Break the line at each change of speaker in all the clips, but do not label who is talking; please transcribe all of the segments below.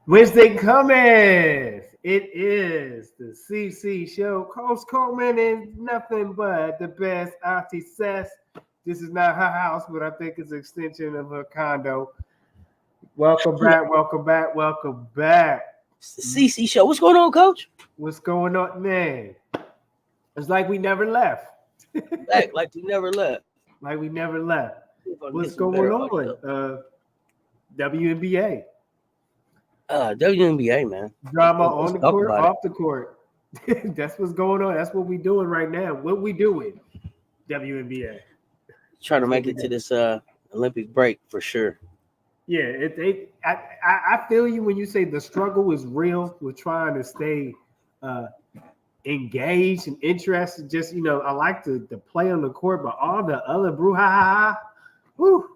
Wednesday cometh. It is the CC show. Coach Coleman is nothing but the best. Auntie Sess. This is not her house, but I think it's an extension of her condo. Welcome back. Welcome back. Welcome back.
It's the CC show. What's going on, Coach?
What's going on, man? It's like we never left.
Back like we never left.
Like we never left. What's going on? WNBA.
WNBA, man.
Drama on the court, off the court. That's what's going on. That's what we doing right now. What we doing? WNBA.
Trying to make it to this Olympic break for sure.
Yeah, I feel you when you say the struggle is real. We're trying to stay engaged and interested. Just I like the play on the court, but all the other brouhaha, whoo.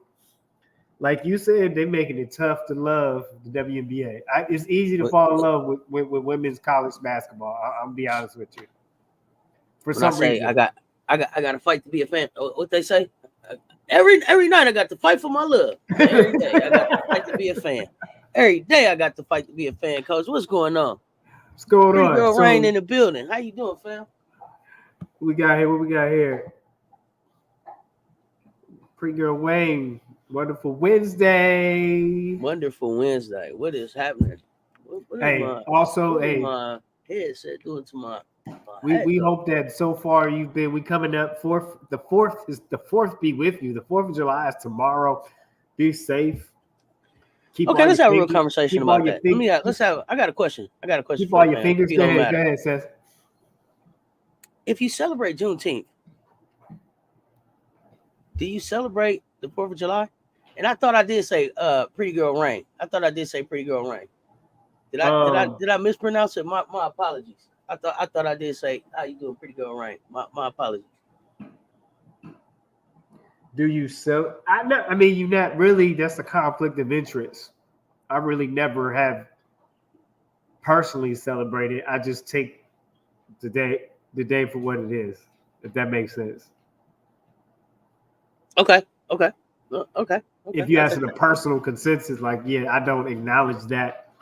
Like you said, they're making it tough to love the WNBA. It's easy to fall in love with women's college basketball. I'll be honest with you. For some reason,
I got to fight to be a fan. What they say? Every night I got to fight for my love. Every day I got to fight to be a fan. Every day I got to fight to be a fan. Coach, what's going on?
What's going on?
Pretty Girl Rain in the building. How you doing, fam?
What we got here? Pretty Girl Wayne. Wonderful Wednesday.
Wonderful Wednesday. What is happening?
My
headset doing to my
we hope that so far we coming up the fourth be with you. The 4th of July is tomorrow. Be safe.
Let's have a real conversation about that. I got a question.
Keep all your fingers. Go ahead, Seth.
If you celebrate Juneteenth, do you celebrate the 4th of July? And I thought I did say Pretty Girl Rain. Did I mispronounce it? My apologies. I thought I did say how you doing, Pretty Girl Rain. My apologies.
Do you sell? I mean, you not really. That's a conflict of interest. I really never have personally celebrated. I just take the day for what it is. If that makes sense.
Okay.
If you ask a personal consensus, like, yeah, I don't acknowledge that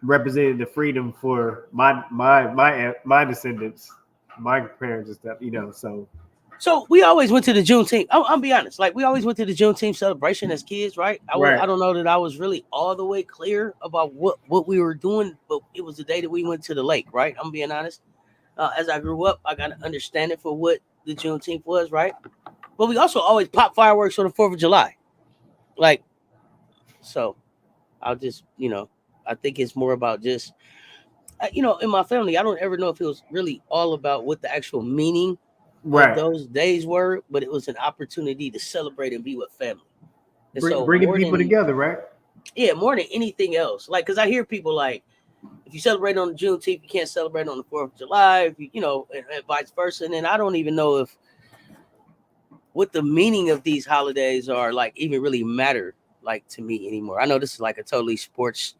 representing the freedom for my descendants, my parents and stuff,
So we always went to the Juneteenth. I'll be honest, like we always went to the Juneteenth celebration as kids, right? I don't know that I was really all the way clear about what we were doing, but it was the day that we went to the lake, right? I'm being honest. As I grew up, I got an understanding for what the Juneteenth was, right? But we also always pop fireworks on the 4th of July. Like, so I'll just, I think it's more about just, in my family, I don't ever know if it was really all about what the actual meaning of those days were, but it was an opportunity to celebrate and be with family. And
bringing people together, right?
Yeah, more than anything else. Like, because I hear people like, if you celebrate on the Juneteenth, you can't celebrate on the 4th of July, and vice versa. And then I don't even know if what the meaning of these holidays are, like, even really matter, like, to me anymore. I know this is like a totally sports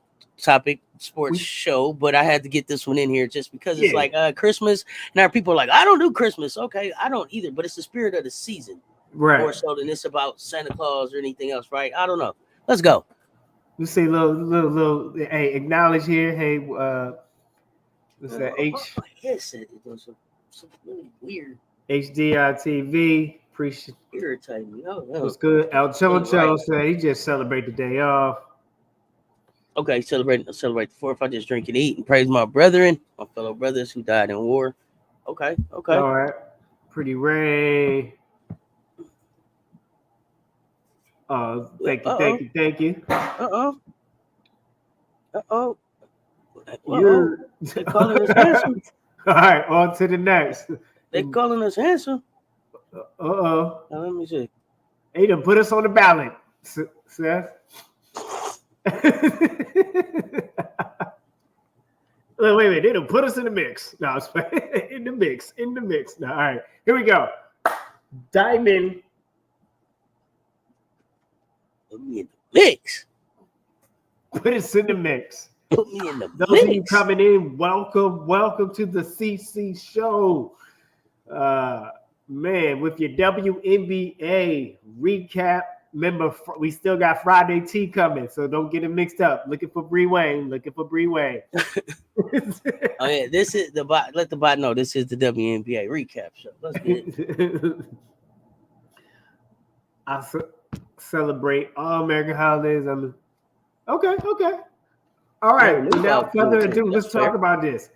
show, but I had to get this one in here just because it's like Christmas. Now people are like, I don't do Christmas. Okay, I don't either, but it's the spirit of the season,
right?
More so than it's about Santa Claus or anything else, right? I don't know. Let's go.
Let's say little. Hey, acknowledge here. Hey, what's that?
My headset it was some really weird.
HDI TV. Appreciate
irritating me. Oh,
what's good? El Cholo said he just celebrate the day off.
Okay, celebrate the 4th. I just drink and eat and praise my brethren, my fellow brothers who died in war. Okay.
All right. Pretty Ray. Thank you.
They calling us handsome.
All right, on to the next.
They calling us handsome.
Now,
let me see.
They done put us on the ballot, Seth. Wait. They done put us in the mix. No, it's in the mix. No, all right, here we go. Diamond.
Put me in the mix.
Put us in the mix.
Put me in the mix.
Those of you coming in, welcome to the CC show. Man, with your WNBA recap, Remember, we still got Friday Tea coming, so don't get it mixed up. Looking for Bree Wayne.
Oh yeah, this is the bot. Let the bot know this is the WNBA recap show. Let's get it.
I celebrate all American holidays. Okay. All right. Without further ado, let's talk about this.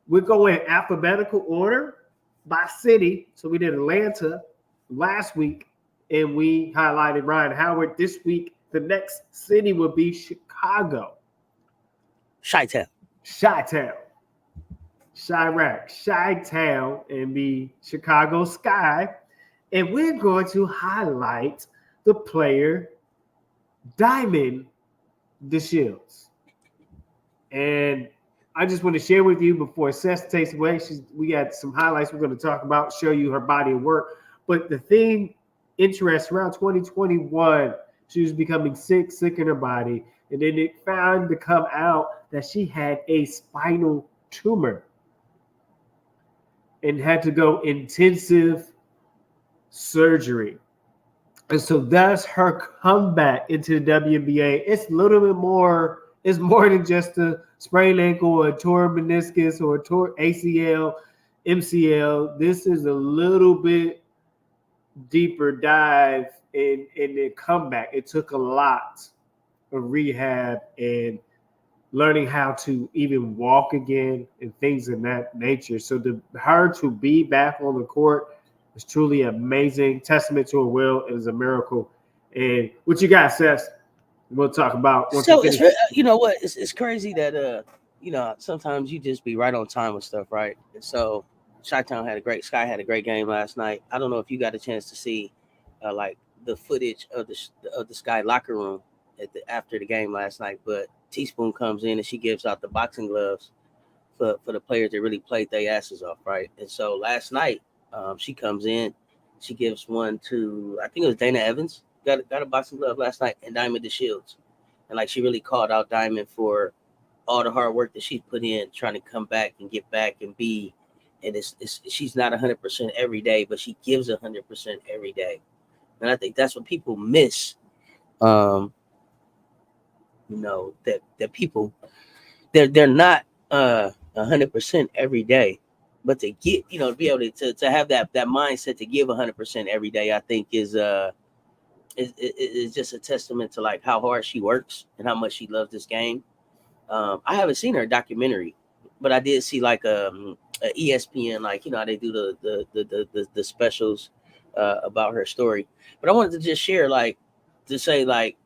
We're going alphabetical order by city. So we did Atlanta last week, and we highlighted Ryan Howard. This week, the next city will be Chicago.
Chi-Town.
Chirac, Chi-Town, and be Chicago Sky. And we're going to highlight the player Diamond DeShields. And I just want to share with you before Seth takes away, we got some highlights we're going to talk about, show you her body of work. But the thing, interest around 2021, she was becoming sick in her body. And then it found to come out that she had a spinal tumor and had to go intensive surgery. And so that's her comeback into the WNBA. It's a little bit more, it's more than just a sprained ankle or a torn meniscus or a torn ACL, MCL. This is a little bit deeper dive in the comeback. It took a lot of rehab and learning how to even walk again and things of that nature. So her to be back on the court is truly amazing. Testament to her will. It is a miracle. And what you got, Seth? We'll talk about.
So it's, you know what? It's crazy that you know, sometimes you just be right on time with stuff, right? And so Chi-Town Sky had a great game last night. I don't know if you got a chance to see like the footage of the Sky locker room after the game last night, but Teaspoon comes in and she gives out the boxing gloves for the players that really played their asses off, right? And so last night, she comes in, she gives one to, I think it was Dana Evans, got a boxing glove last night, and Diamond DeShields. And like she really called out Diamond for all the hard work that she put in trying to come back and get back and be. And she's not 100% every day, but she gives 100% every day. And I think that's what people miss. You know, that people they're not 100% every day, but to get, you know, to be able to have that mindset to give 100% every day, I think is just a testament to like how hard she works and how much she loves this game. I haven't seen her documentary, but I did see like a ESPN, like, you know, how they do the specials about her story. But I wanted to just share, like, to say, like,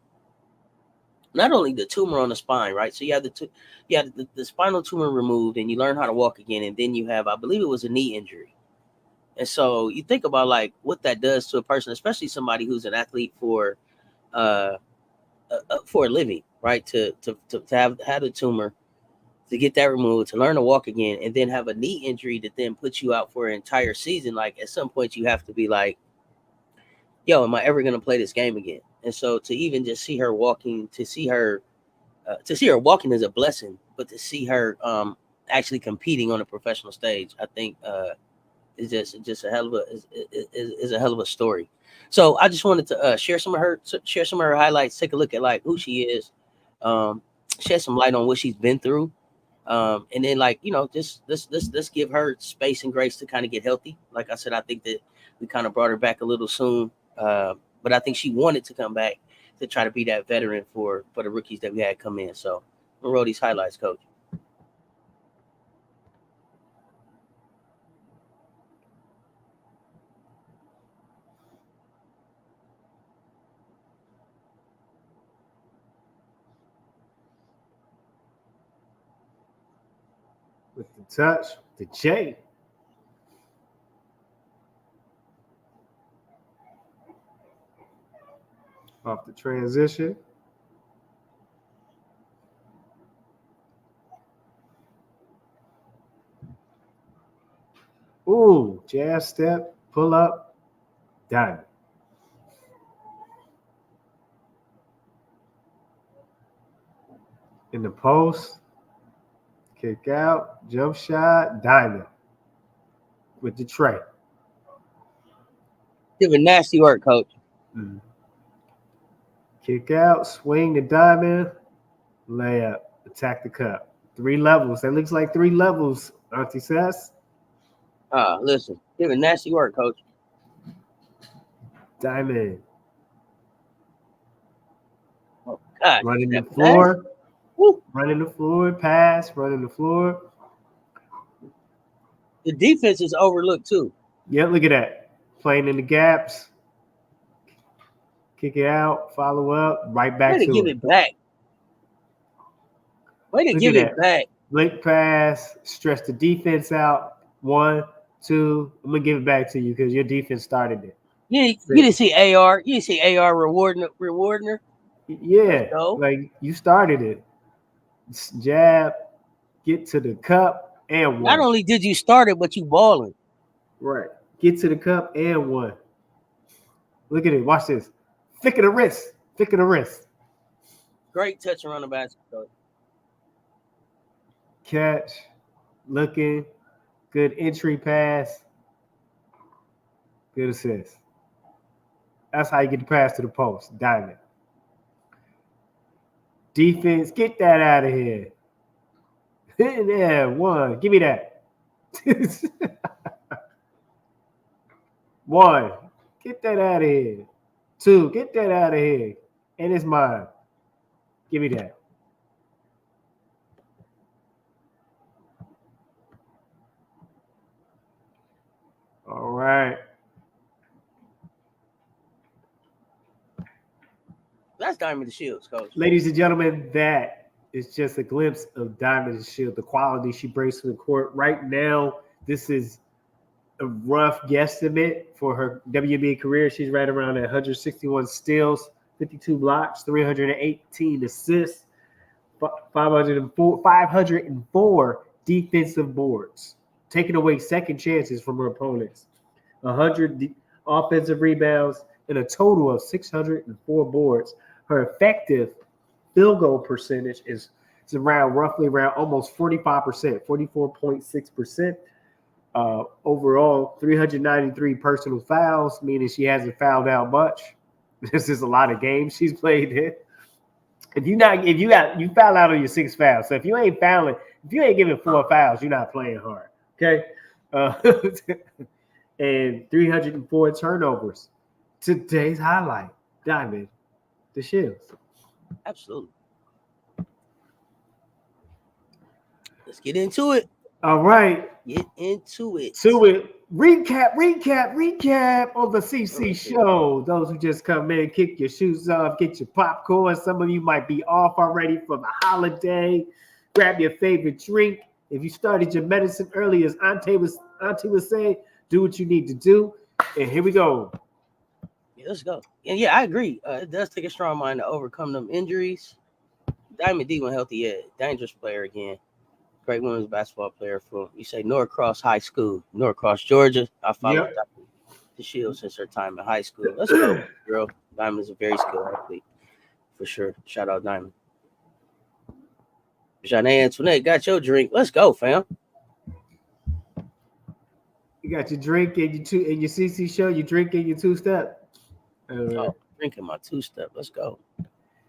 not only the tumor on the spine, right? So you have the spinal tumor removed, and you learn how to walk again, and then you have, I believe it was a knee injury. And so you think about like what that does to a person, especially somebody who's an athlete for a living, right? To have had a tumor, to get that removed, to learn to walk again, and then have a knee injury that then puts you out for an entire season. Like at some point you have to be like, yo, am I ever going to play this game again? And so to even just see her walking, to see her walking is a blessing, but to see her actually competing on a professional stage, I think is just a hell of a story. So I just wanted to share some of her highlights, take a look at like who she is, shed some light on what she's been through. And then, like, you know, just let's give her space and grace to kind of get healthy. Like I said, I think that we kind of brought her back a little soon, but I think she wanted to come back to try to be that veteran for the rookies that we had come in. So we'll roll these highlights, Coach.
With the touch, the J. Off the transition. Ooh, jab step, pull up, done. In the post, kick out, jump shot, diamond with the tray.
Doing nasty work, Coach.
Mm. Kick out, swing the diamond, layup, attack the cup. 3 levels. That looks like 3 levels, Auntie Sass.
Listen, giving nasty work, coach.
Diamond.
Oh, God.
Running the floor.
Woo.
Running the floor, pass, running the floor.
The defense is overlooked, too.
Yeah, look at that. Playing in the gaps. Kick it out, follow up, right back
Way to give it back. Way to give it back.
Blink pass, stretch the defense out. 1, 2. I'm going to give it back to you because your defense started it.
You didn't see AR. You didn't see AR rewarding her.
Yeah, like you started it. Jab, get to the cup, and 1.
Not only did you start it, but you balling.
Right. Get to the cup and 1. Look at it. Watch this. Thick of the wrist. Thick of the wrist.
Great touch around the basket.
Catch. Looking. Good entry pass. Good assist. That's how you get the pass to the post. Diamond. Defense. Get that out of here. Yeah, 1. Give me that. 1. Get that out of here. 2. Get that out of here. And it's mine. Give me that. All right.
That's Diamond DeShields, coach.
Ladies and gentlemen, that is just a glimpse of Diamond DeShields, the quality she brings to the court. Right now, this is a rough guesstimate for her WNBA career. She's right around 161 steals, 52 blocks, 318 assists, 504 defensive boards, taking away second chances from her opponents, 100 offensive rebounds, and a total of 604 boards. Her effective field goal percentage is roughly around almost 45%, 44.6%. Overall, 393 personal fouls, meaning she hasn't fouled out much. This is a lot of games she's played in. You foul out on your 6 fouls. So if you ain't fouling, if you ain't giving 4 fouls, you're not playing hard. Okay. And 304 turnovers. Today's highlight, Diamond DeShields.
Absolutely. Let's get into it.
All right.
Get into it.
Recap on the CC show. Those who just come in, kick your shoes off, get your popcorn. Some of you might be off already for the holiday. Grab your favorite drink. If you started your medicine early, as Auntie was saying, do what you need to do. And here we go.
Yeah, let's go. And yeah, I agree. It does take a strong mind to overcome them injuries. Diamond D went healthy, yeah. Dangerous player again. Great women's basketball player from, you say, Norcross High School, Norcross, Georgia. I followed DeShields since her time in high school. Let's go, girl. Diamond's a very skilled athlete, for sure. Shout out Diamond. Janae Antoinette, got your drink. Let's go, fam.
You got your drink and your CC show. You drinking your 2-step.
Drinking my 2-step. Let's go.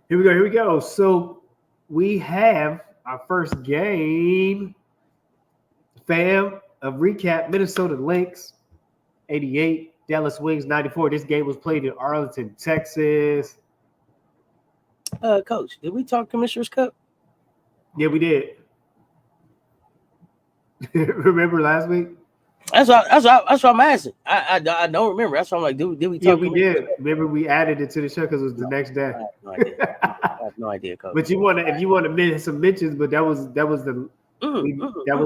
Here we go. So we have our first game, fam, of recap. Minnesota Lynx, 88. Dallas Wings, 94. This game was played in Arlington, Texas.
Coach, did we talk Commissioner's Cup?
Yeah, we did. Remember last week?
That's what I'm asking. I don't remember. That's why I'm like, did we talk?
Yeah, we did. Remember, we added it to the show because it was the next day.
I have no idea, Coach.
But if you want to make some mentions, but that was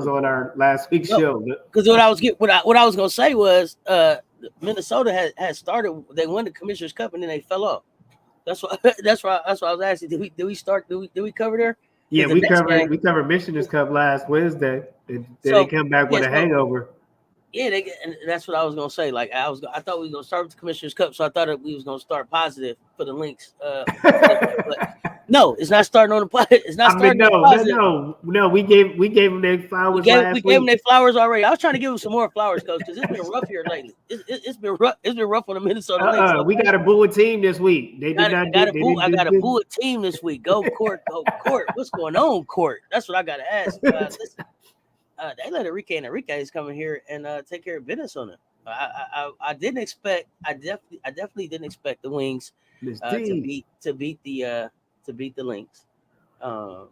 on our last week's show.
Because what I was gonna say was Minnesota had started. They won the Commissioner's Cup and then they fell off. That's why I was asking. Did we cover there?
Yeah, we covered Missioner's Cup last Wednesday. And then they come back with a hangover.
Yeah, and that's what I was gonna say. Like I thought we was gonna start with the Commissioner's Cup, so I thought we was gonna start positive for the Lynx. But No, it's not starting on the. It's not starting on positive.
No. We gave them their flowers last week.
We gave them their flowers already. I was trying to give them some more flowers, coach, because it's been rough here lately. It's been rough. It's been rough on the Minnesota Lynx. Okay?
We got a boo a team this week. They did not.
I got a boo a team this week. Go Court. What's going on, Court? That's what I got to ask. Listen, they let Enrique is coming here and take care of business on them. I didn't expect. I definitely didn't expect the Wings to beat the Lynx. I've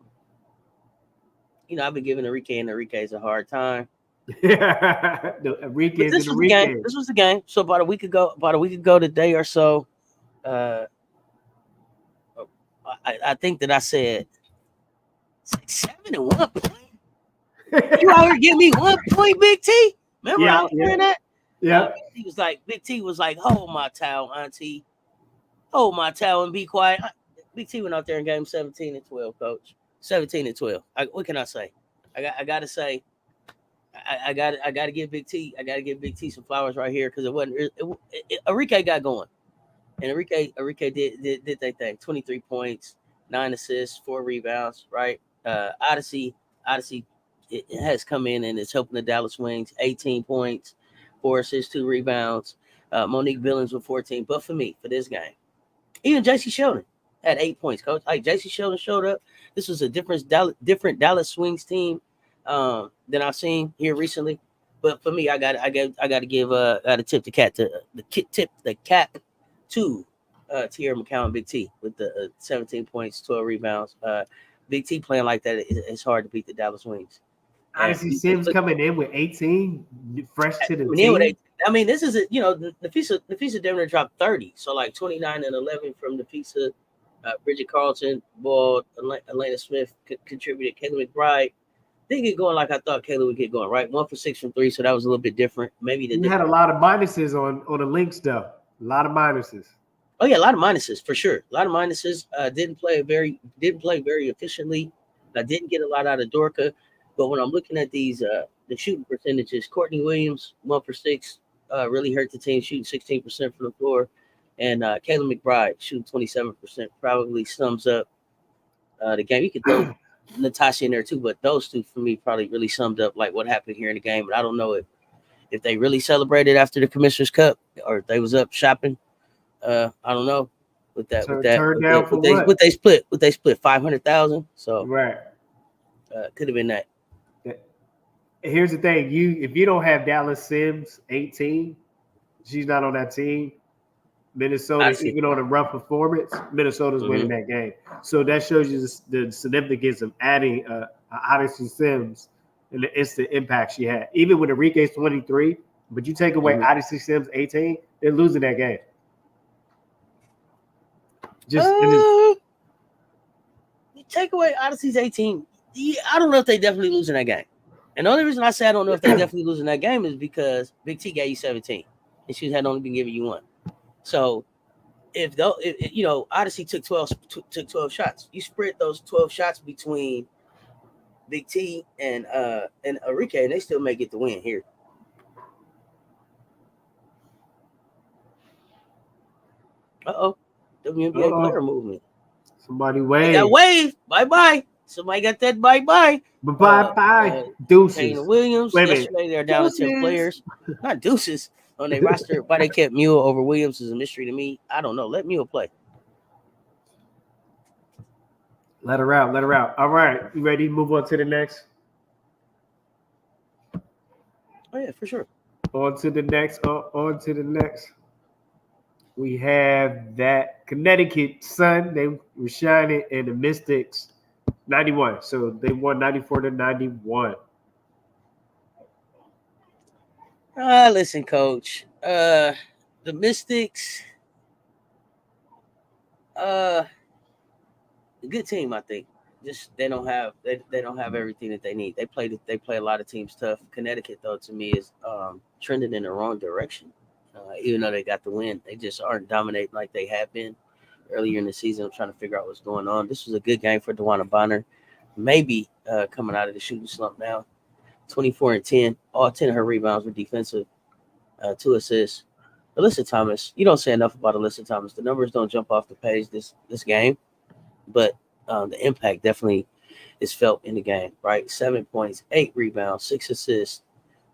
been giving Enrique's a hard time.
Enrique's
this was the game. So about a week ago today or so, I think that I said it's like 7 and 1 point. You out here give me 1 point, Big T? Remember I was hearing that?
Yeah.
Big T was like, hold my towel, Auntie. Hold my towel and be quiet. Big T went out there in game 17 and 12, coach. 17 and 12. What can I say? I gotta say, I gotta give Big T. I gotta give Big T some flowers right here because it wasn't. Enrique got going, and Enrique did their thing. 23 points, 9 assists, 4 rebounds. Right. Odyssey it has come in and is helping the Dallas Wings. 18 points, 4 assists, 2 rebounds. Monique Billings with 14. But for this game, even J.C. Sheldon had 8 points, coach. Like J.C. Sheldon showed up. This was a different Dallas Wings team than I've seen here recently. But for me, I got to tip the cap to Tierra McCown and Big T with the 17 points, 12 rebounds. Big T playing like that, it's hard to beat the Dallas Wings.
Odyssey Sims coming in with 18, fresh to the team.
I mean, this is Nafisa Denver dropped 30, so like 29 and 11 from Nafisa. Bridget Carlton, Ball, Elena Smith contributed. Kayla McBride didn't get going like I thought Kayla would get going. Right, 1 for 6 from 3, so that was a little bit different. Maybe
you had a lot of minuses on the Lynx though. A lot of minuses.
Oh yeah, a lot of minuses for sure. A lot of minuses. Didn't play very efficiently. I didn't get a lot out of Dorka. But when I'm looking at these, the shooting percentages, Courtney Williams, 1 for 6, really hurt the team, shooting 16% from the floor. And Kayla McBride, shooting 27%, probably sums up the game. You could throw Natasha in there too, but those two for me probably really summed up like what happened here in the game. But I don't know if they really celebrated after the Commissioner's Cup or if they was up shopping. I don't know. What they split 500,000. So
right,
could have been that.
Here's the thing: if you don't have Dallas Sims 18, she's not on that team. Minnesota, even on a rough performance, Minnesota's winning that game. So that shows you the significance of adding Odyssey Sims and the instant impact she had. Even with Enrique's 23, but you take away Odyssey Sims 18, they're losing that game.
You take away Odyssey's 18. I don't know if they definitely losing that game. And the only reason I say I don't know if they definitely losing that game is because Big T gave you 17, and she had only been giving you 1. So if Odyssey took 12 shots, you spread those 12 shots between Big T and Enrique, and they still may get the win here. WNBA player movement.
Somebody wave.
That wave. Bye-bye. Somebody got that bye-bye.
Bye-bye. Deuces.
Kane Williams. Yesterday they're down to 10 players. Not deuces. On their roster. Why they kept Mule over Williams is a mystery to me. I don't know. Let Mule play.
Let her out. All right. You ready to move on to the next?
Oh, yeah, for sure.
On to the next. We have that Connecticut Sun. They were shining, and the Mystics 91. So they won 94-91.
Listen, Coach. The Mystics, a good team, I think. Just they don't have everything that they need. They play a lot of teams tough. Connecticut, though, to me is trending in the wrong direction. Even though they got the win, they just aren't dominating like they have been earlier in the season. I'm trying to figure out what's going on. This was a good game for DeWanna Bonner. Maybe coming out of the shooting slump now. 24 and 10. All 10 of her rebounds were defensive. 2 assists. Alyssa Thomas, you don't say enough about Alyssa Thomas. The numbers don't jump off the page this game, but the impact definitely is felt in the game, right? 7 points, 8 rebounds, 6 assists,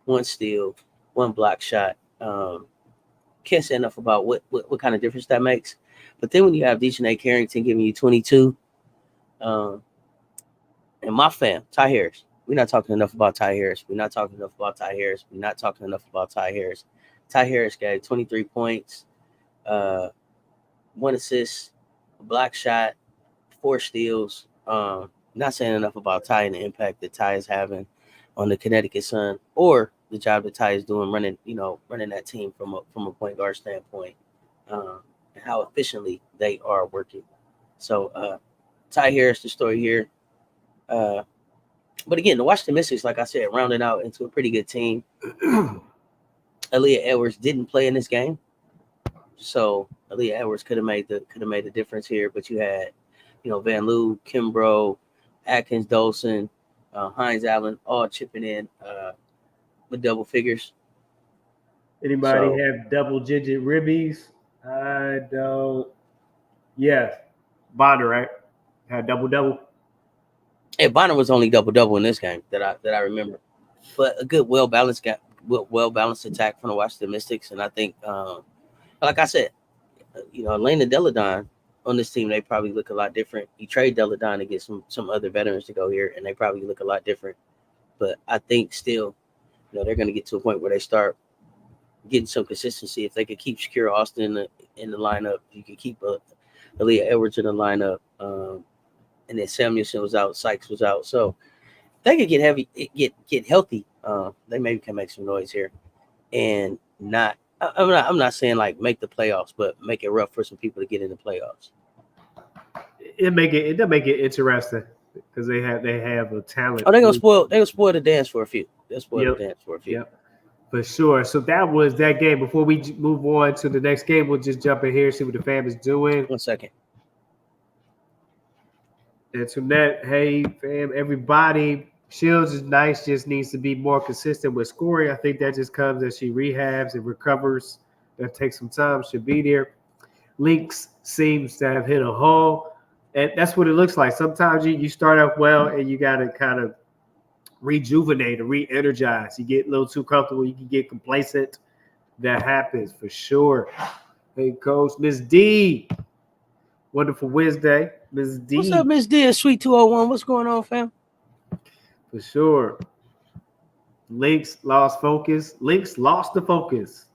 1 steal, 1 block shot. Can't say enough about what kind of difference that makes. But then when you have DeShields Carrington giving you 22, and my fam, Ty Harris, we're not talking enough about Ty Harris. We're not talking enough about Ty Harris. We're not talking enough about Ty Harris. Ty Harris got 23 points, 1 assist, a block shot, 4 steals. Not saying enough about Ty and the impact that Ty is having on the Connecticut Sun, or the job that Ty is doing running that team from a point guard standpoint, and how efficiently they are working. So Ty Harris, the story here. But again, the Washington Mystics, like I said, rounded out into a pretty good team. Aaliyah Edwards didn't play in this game, so Aaliyah Edwards could have made the difference here. But you had, Van Loo, Kimbrough, Atkins, Dolson, Hines Allen, all chipping in with double figures.
Anybody have double-digit ribbies? I don't. Yes, Bonner, right? Had double.
Hey, Bonner was only double in this game that I remember, but a good well balanced attack from the Washington Mystics, and I think, like I said, Elena Deladon on this team, they probably look a lot different. You trade Deladon to get some other veterans to go here, and they probably look a lot different. But I think still, they're going to get to a point where they start getting some consistency. If they could keep Shakira Austin in the lineup, you could keep Aaliyah Edwards in the lineup, and then Samuelson was out, Sykes was out, so they could get healthy. They maybe can make some noise here, and not. I'm not saying like make the playoffs, but make it rough for some people to get in the playoffs.
It'll make it interesting because they have a talent.
Oh, they're gonna spoil the dance for a few. They'll spoil the dance for a few.
Yep. For sure. So that was that game. Before we move on to the next game, we'll just jump in here and see what the fam is doing.
1 second.
Internet, hey fam, everybody. Shields is nice, just needs to be more consistent with scoring. I think that just comes as she rehabs and recovers. That takes some time. Should be there. Lynx seems to have hit a hole, and that's what it looks like. Sometimes you start up well, and you got to kind of rejuvenate or re-energize. You get a little too comfortable. You can get complacent. That happens for sure. Hey, Coach, Miss D. Wonderful Wednesday, Miss D.
What's up, Miss D? Sweet 201. What's going on, fam?
For sure. Lynx lost focus. Lynx lost the focus.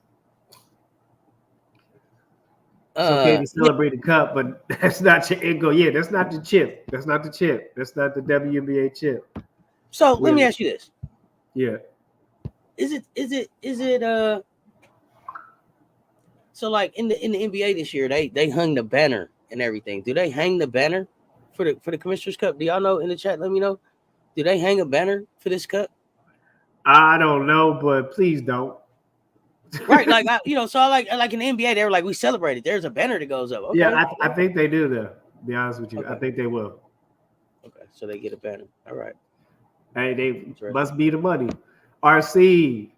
It's okay to celebrate the cup, but that's not your end goal. Yeah, that's not the chip. That's not the chip. That's not the WNBA chip.
So let me ask you this.
Yeah.
Is it so like in the NBA this year, they hung the banner and everything. Do they hang the banner for the Commissioner's Cup? Do y'all know in the chat? Let me know. Do they hang a banner for this cup?
I don't know, but please don't.
Right, like so I like in the NBA, they were like, we celebrated. There's a banner that goes up. Okay.
Yeah, I think they do though. To be honest with you, okay. I think they will.
Okay, so they get a banner. All right.
Hey, they must be the money. RC.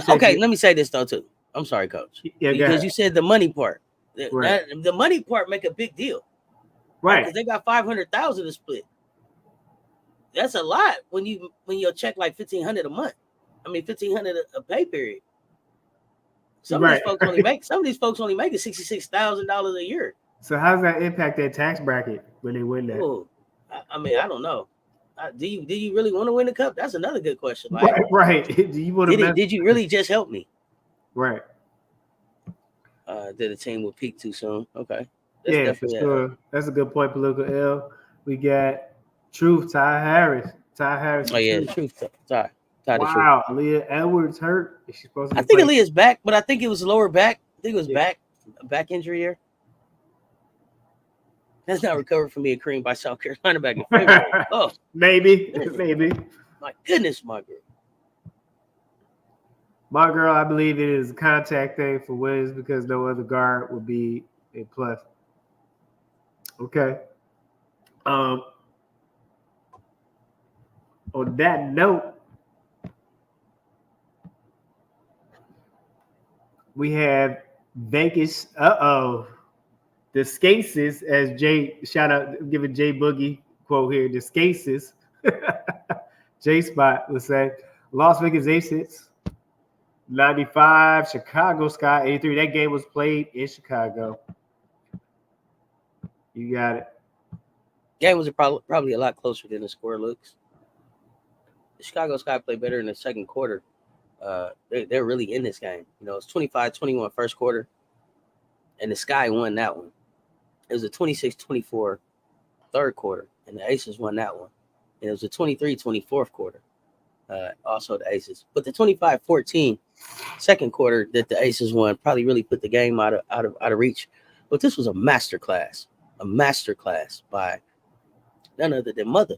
Okay, let me say this though too. I'm sorry, Coach. Yeah, because you said the money part. Right. The money part make a big deal.
Right.
Because they got 500,000 to split. That's a lot when your check like $1,500 a month. I mean $1,500 a pay period. Some of these folks only make $66,000 a year.
So how does that impact their tax bracket when they win that?
Ooh, I mean, I don't know. Do you really want to win the cup? That's another good question. Like,
right. Do you want to?
Did you really just help me?
Right.
Did the team will peak too soon? Okay.
That's for sure. That's a good point. Political L. We got Truth. Ty Harris.
Oh yeah, Truth. Ty.
Wow, Aaliyah Edwards hurt. Is she supposed to?
I think Aaliyah's back, but I think it was lower back. I think it was back injury here. That's not recovered from being creamed by South Carolina back in February. Oh,
maybe.
My goodness, my girl.
My girl, I believe it is a contact thing for Wiz because no other guard would be a plus. Okay. On that note, we have Vegas. The Scases, as Jay, shout out, giving Jay Boogie quote here, the Scases, J Spot was saying, Las Vegas Aces, 95, Chicago Sky, 83. That game was played in Chicago. You got it.
Game was probably a lot closer than the score looks. The Chicago Sky played better in the second quarter. They're really in this game. You know, it's 25-21 first quarter, and the Sky won that one. It was a 26-24 third quarter, and the Aces won that one. And it was a 23-20 fourth quarter, also the Aces. But the 25-14 second quarter that the Aces won probably really put the game out of reach. But this was a masterclass by none other than Mother,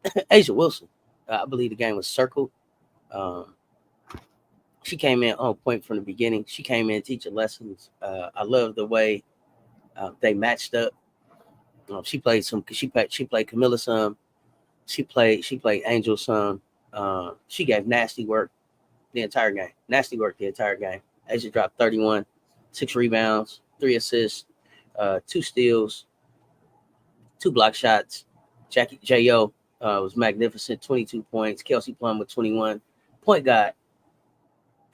A'ja Wilson. I believe the game was circled. She came in on point from the beginning. She came in teaching lessons. I love the way they matched up. She played Camilla some. She played Angel some. She gave nasty work the entire game. A'ja dropped 31, 6 rebounds, 3 assists, 2 steals, 2 block shots. Jackie J.O. Was magnificent, 22 points. Kelsey Plum with 21. Point guard,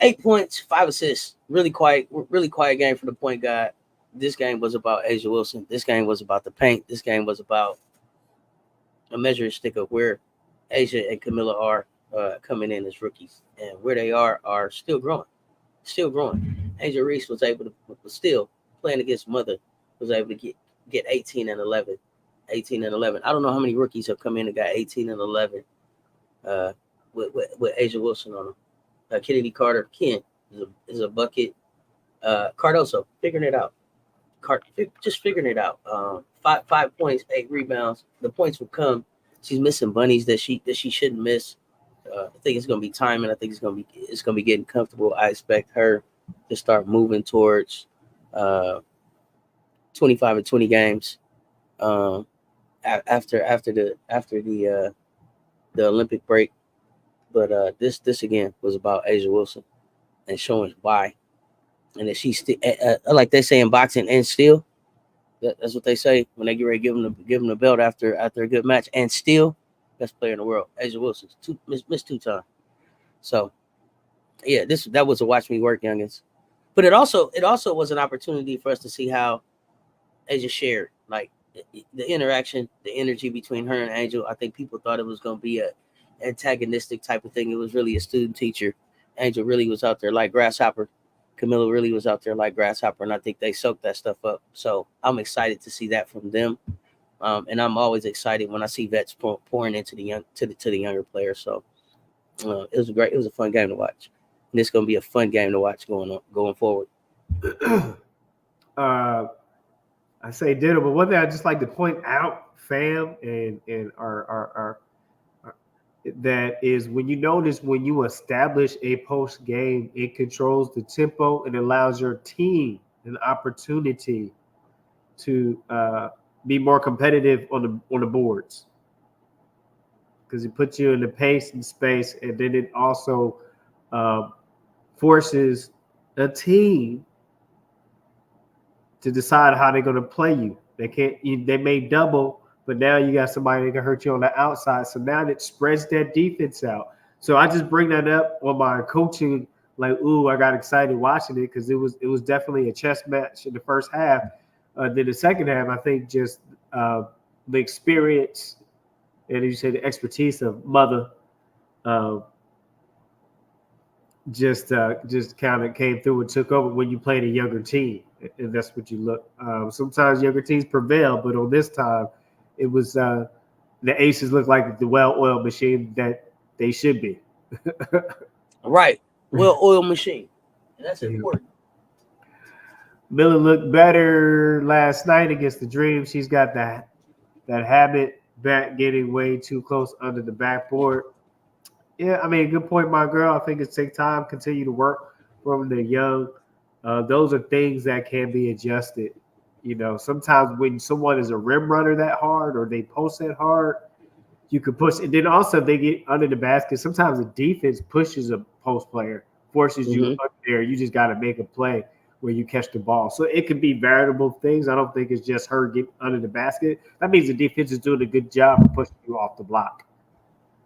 8 points, 5 assists. Really quiet game for the point guard. This game was about A'ja Wilson. This game was about the paint. This game was about a measuring stick of where A'ja and Camilla are coming in as rookies, and where they are still growing. A'ja Reese was able to still playing against Mother, was able to get 18 and 11. I don't know how many rookies have come in and got 18 and 11 with A'ja Wilson on them. Kennedy Carter, Ken is a bucket. Cardoso figuring it out. Just figuring it out. 5 points, 8 rebounds. The points will come. She's missing bunnies that she shouldn't miss. I think it's gonna be timing. I think it's gonna be getting comfortable. I expect her to start moving towards 25 and 20 games. After the Olympic break, but this again was about A'ja Wilson and showing why, and that she's like they say in boxing, and still, that's what they say when they get ready to give them the belt after a good match, and still best player in the world, A'ja Wilson, missed 2 times. So yeah, that was a watch me work, youngins, but it also was an opportunity for us to see how A'ja shared, like, the interaction, the energy between her and Angel. I think people thought it was going to be a antagonistic type of thing. It was really a student teacher. Angel really was out there like Grasshopper. Camilla really was out there like Grasshopper, and I think they soaked that stuff up. So I'm excited to see that from them, and I'm always excited when I see vets pouring into the younger players. So it was a fun game to watch, and it's going to be a fun game to watch going forward.
I say ditto, but one thing I just like to point out, fam, and our that is when you notice when you establish a post game, it controls the tempo and allows your team an opportunity to be more competitive on the boards, because it puts you in the pace and space, and then it also forces a team to decide how they're going to play you. They may double, but now you got somebody that can hurt you on the outside. So now it spreads that defense out. So I just bring that up on my coaching, like, ooh, I got excited watching it because it was definitely a chess match in the first half. Then the second half, I think just the experience and, as you say, the expertise of Mother just kind of came through and took over when you played a younger team. And that's what you look. Sometimes younger teams prevail, but on this time, it was the Aces looked like the well-oiled machine that they should be.
Right, well-oiled machine. And that's important.
Miller looked better last night against the Dream. She's got that habit back, getting way too close under the backboard. Yeah, I mean, good point, my girl. I think it's take time, continue to work from the young. Those are things that can be adjusted. You know, sometimes when someone is a rim runner that hard or they post that hard, you can push. And then also they get under the basket. Sometimes the defense pushes a post player, forces you up there. You just got to make a play. where you catch the ball. So it could be variable things. I don't think it's just her get under the basket. That means the defense is doing a good job of pushing you off the block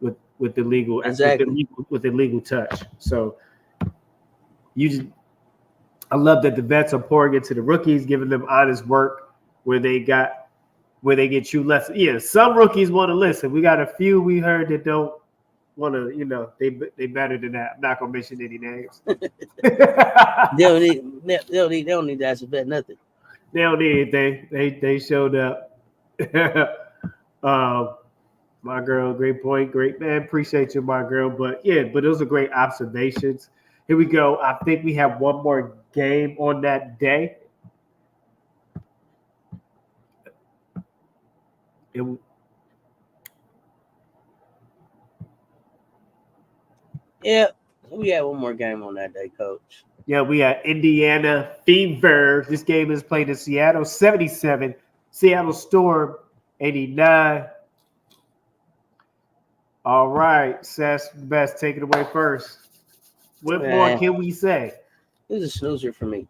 with the legal with the legal touch. So I love that the vets are pouring into the rookies, giving them honest work where they get you less. Yeah, some rookies want to listen. We got a few we heard that don't want to, they better than that. I'm not gonna mention any names.
They don't need to ask a vet nothing.
They don't need anything. They showed up. My girl, great point, great man. Appreciate you, my girl. But those are great observations. Here we go. I think we have one more game on that day.
Yeah, we had one more game on that day, Coach.
Yeah, we had Indiana Fever. This game is played in Seattle, 77. Seattle Storm, 89. All right, Seth's best. Take it away first. What more can we say?
This is a snoozer for me.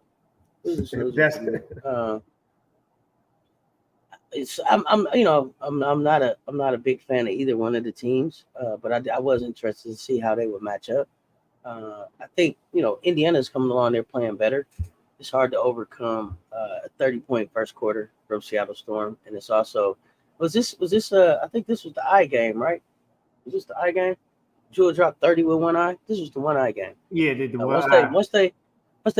I'm not a big fan of either one of the teams, but I was interested to see how they would match up. I think Indiana's coming along; they're playing better. It's hard to overcome a 30-point first quarter from Seattle Storm, and it's also was this I think this was the eye game, right? Was this the eye game? Jewel dropped 30 with one eye. This was the one eye game.
Yeah, once
they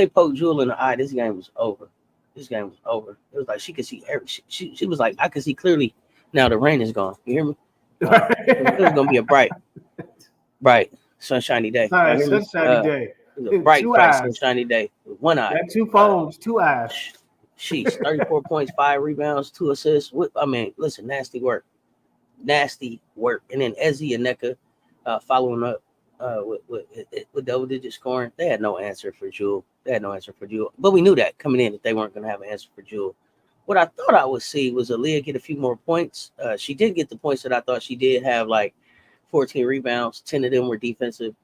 poked Jewel in the eye, this game was over. It was like she could see she was like, I could see clearly now the rain is gone. You hear me? It was gonna be a bright sunshiny day.
Sunshiny day.
It was a bright sunshiny day with one eye.
Got 2 phones, 2 eyes.
Sheesh, 34 points, 5 rebounds, 2 assists. Listen, nasty work. And then Ezzy and Nneka following up with double-digit scoring. They had no answer for Jewel. But we knew that coming in that they weren't going to have an answer for Jewel. What I thought I would see was Aaliyah get a few more points. She did get the points that I thought she did have, like 14 rebounds. 10 of them were defensive.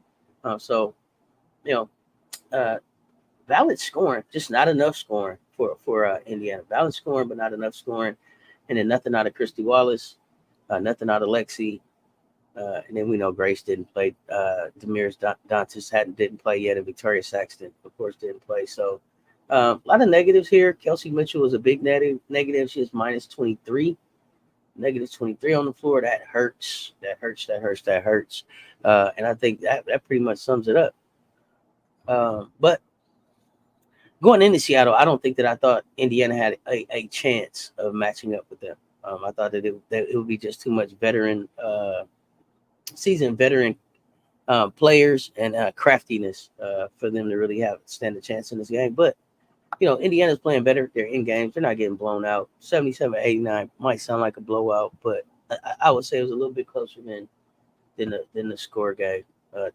Valid scoring, just not enough scoring for Indiana. Valid scoring, but not enough scoring. And then nothing out of Christy Wallace, nothing out of Lexi. And then we know Grace didn't play. Demiris Dantas didn't play yet, and Victoria Saxton, of course, didn't play. So a lot of negatives here. Kelsey Mitchell was a big negative. She is minus 23. Negative 23 on the floor. That hurts. And I think that pretty much sums it up. But going into Seattle, I don't think that I thought Indiana had a chance of matching up with them. I thought that it would be just too much seasoned veteran players and craftiness for them to really stand a chance in this game. But Indiana's playing better. They're in games. They're not getting blown out. 77-89 might sound like a blowout, but I would say it was a little bit closer than the score gave,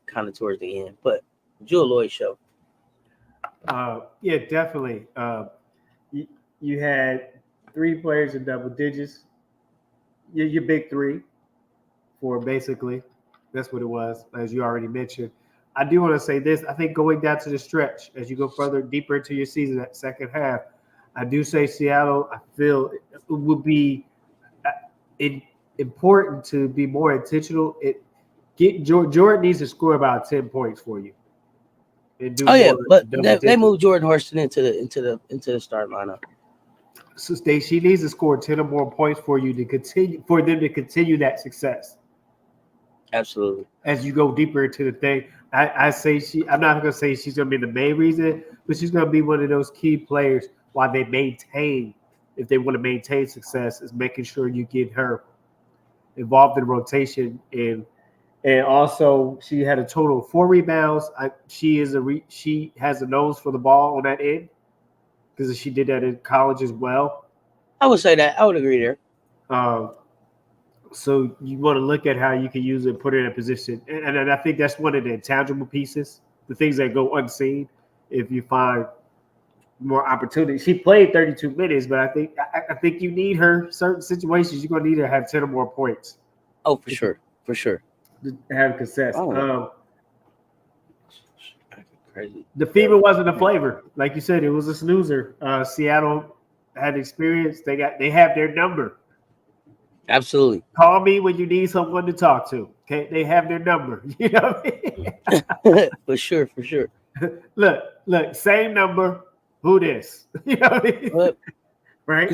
kind of towards the end. But Jewel Lloyd show.
Yeah, definitely. You had 3 players in double digits. Your big 3 for basically. That's what it was, as you already mentioned. I do want to say this. I think going down to the stretch, as you go further, deeper into your season, that second half, I do say Seattle, I feel it would be important to be more intentional. Jordan needs to score about 10 points for you.
But they moved Jordan Horston into the start lineup.
So she needs to score 10 or more points for you to continue that success.
Absolutely.
As you go deeper into the thing, I say I'm not going to say she's going to be the main reason, but she's going to be one of those key players while they maintain, if they want to maintain success, is making sure you get her involved in rotation. And also she had a total of 4 rebounds. She has a nose for the ball on that end because she did that in college as well.
I would say that. I would agree there.
So you want to look at how you can use it, put it in a position. And I think that's one of the intangible pieces, the things that go unseen if you find more opportunity. She played 32 minutes, but I think you need her certain situations. You're going to need her to have 10 or more points.
Oh, for sure.
To have success.
Crazy.
The fever wasn't a flavor. Like you said, it was a snoozer. Seattle had experience. They have their number.
Absolutely.
Call me when you need someone to talk to. Okay, they have their number. You know what I
mean? For sure.
Look, same number. Who this? You know what I mean? Right?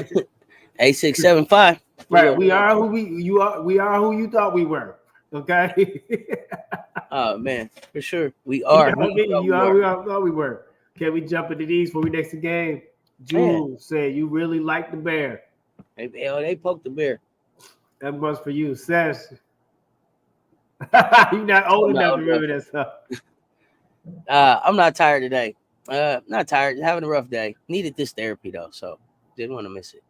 8675.
Right. We are who we are who you thought we were. Okay.
Oh man, for sure. We are.
You know what I mean? You are who I thought we were. Okay, we jump into these for we next game. Jules said you really like the bear.
They poked the bear.
That was for you, Says. You're not old enough to remember that stuff.
I'm not tired today. Not tired. Having a rough day. Needed this therapy though, so didn't want to miss it.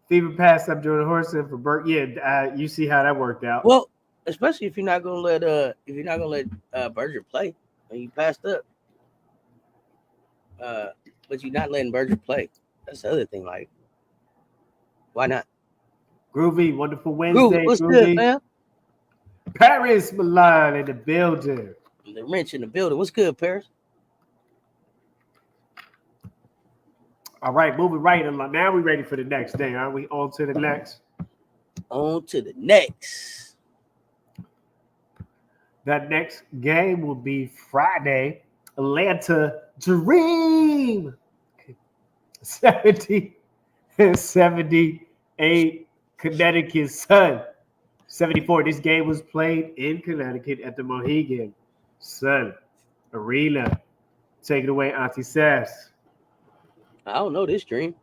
Fever passed up Jordan Horson for Burke. Yeah, you see how that worked out.
Well, especially if you're not gonna let Berger play, and you passed up. But you're not letting Berger play. That's the other thing. Like, why not?
Groovy, wonderful Wednesday.
What's good, man?
Paris Milan in the building.
The wrench in the building. What's good, Paris?
All right, moving right along. Now we're ready for the next day, aren't we? On to the next.
On to the next.
That next game will be Friday. Atlanta Dream. 78 Connecticut Sun. 74. This game was played in Connecticut at the Mohegan Sun Arena. Take it away, Auntie Sass.
I don't know this dream.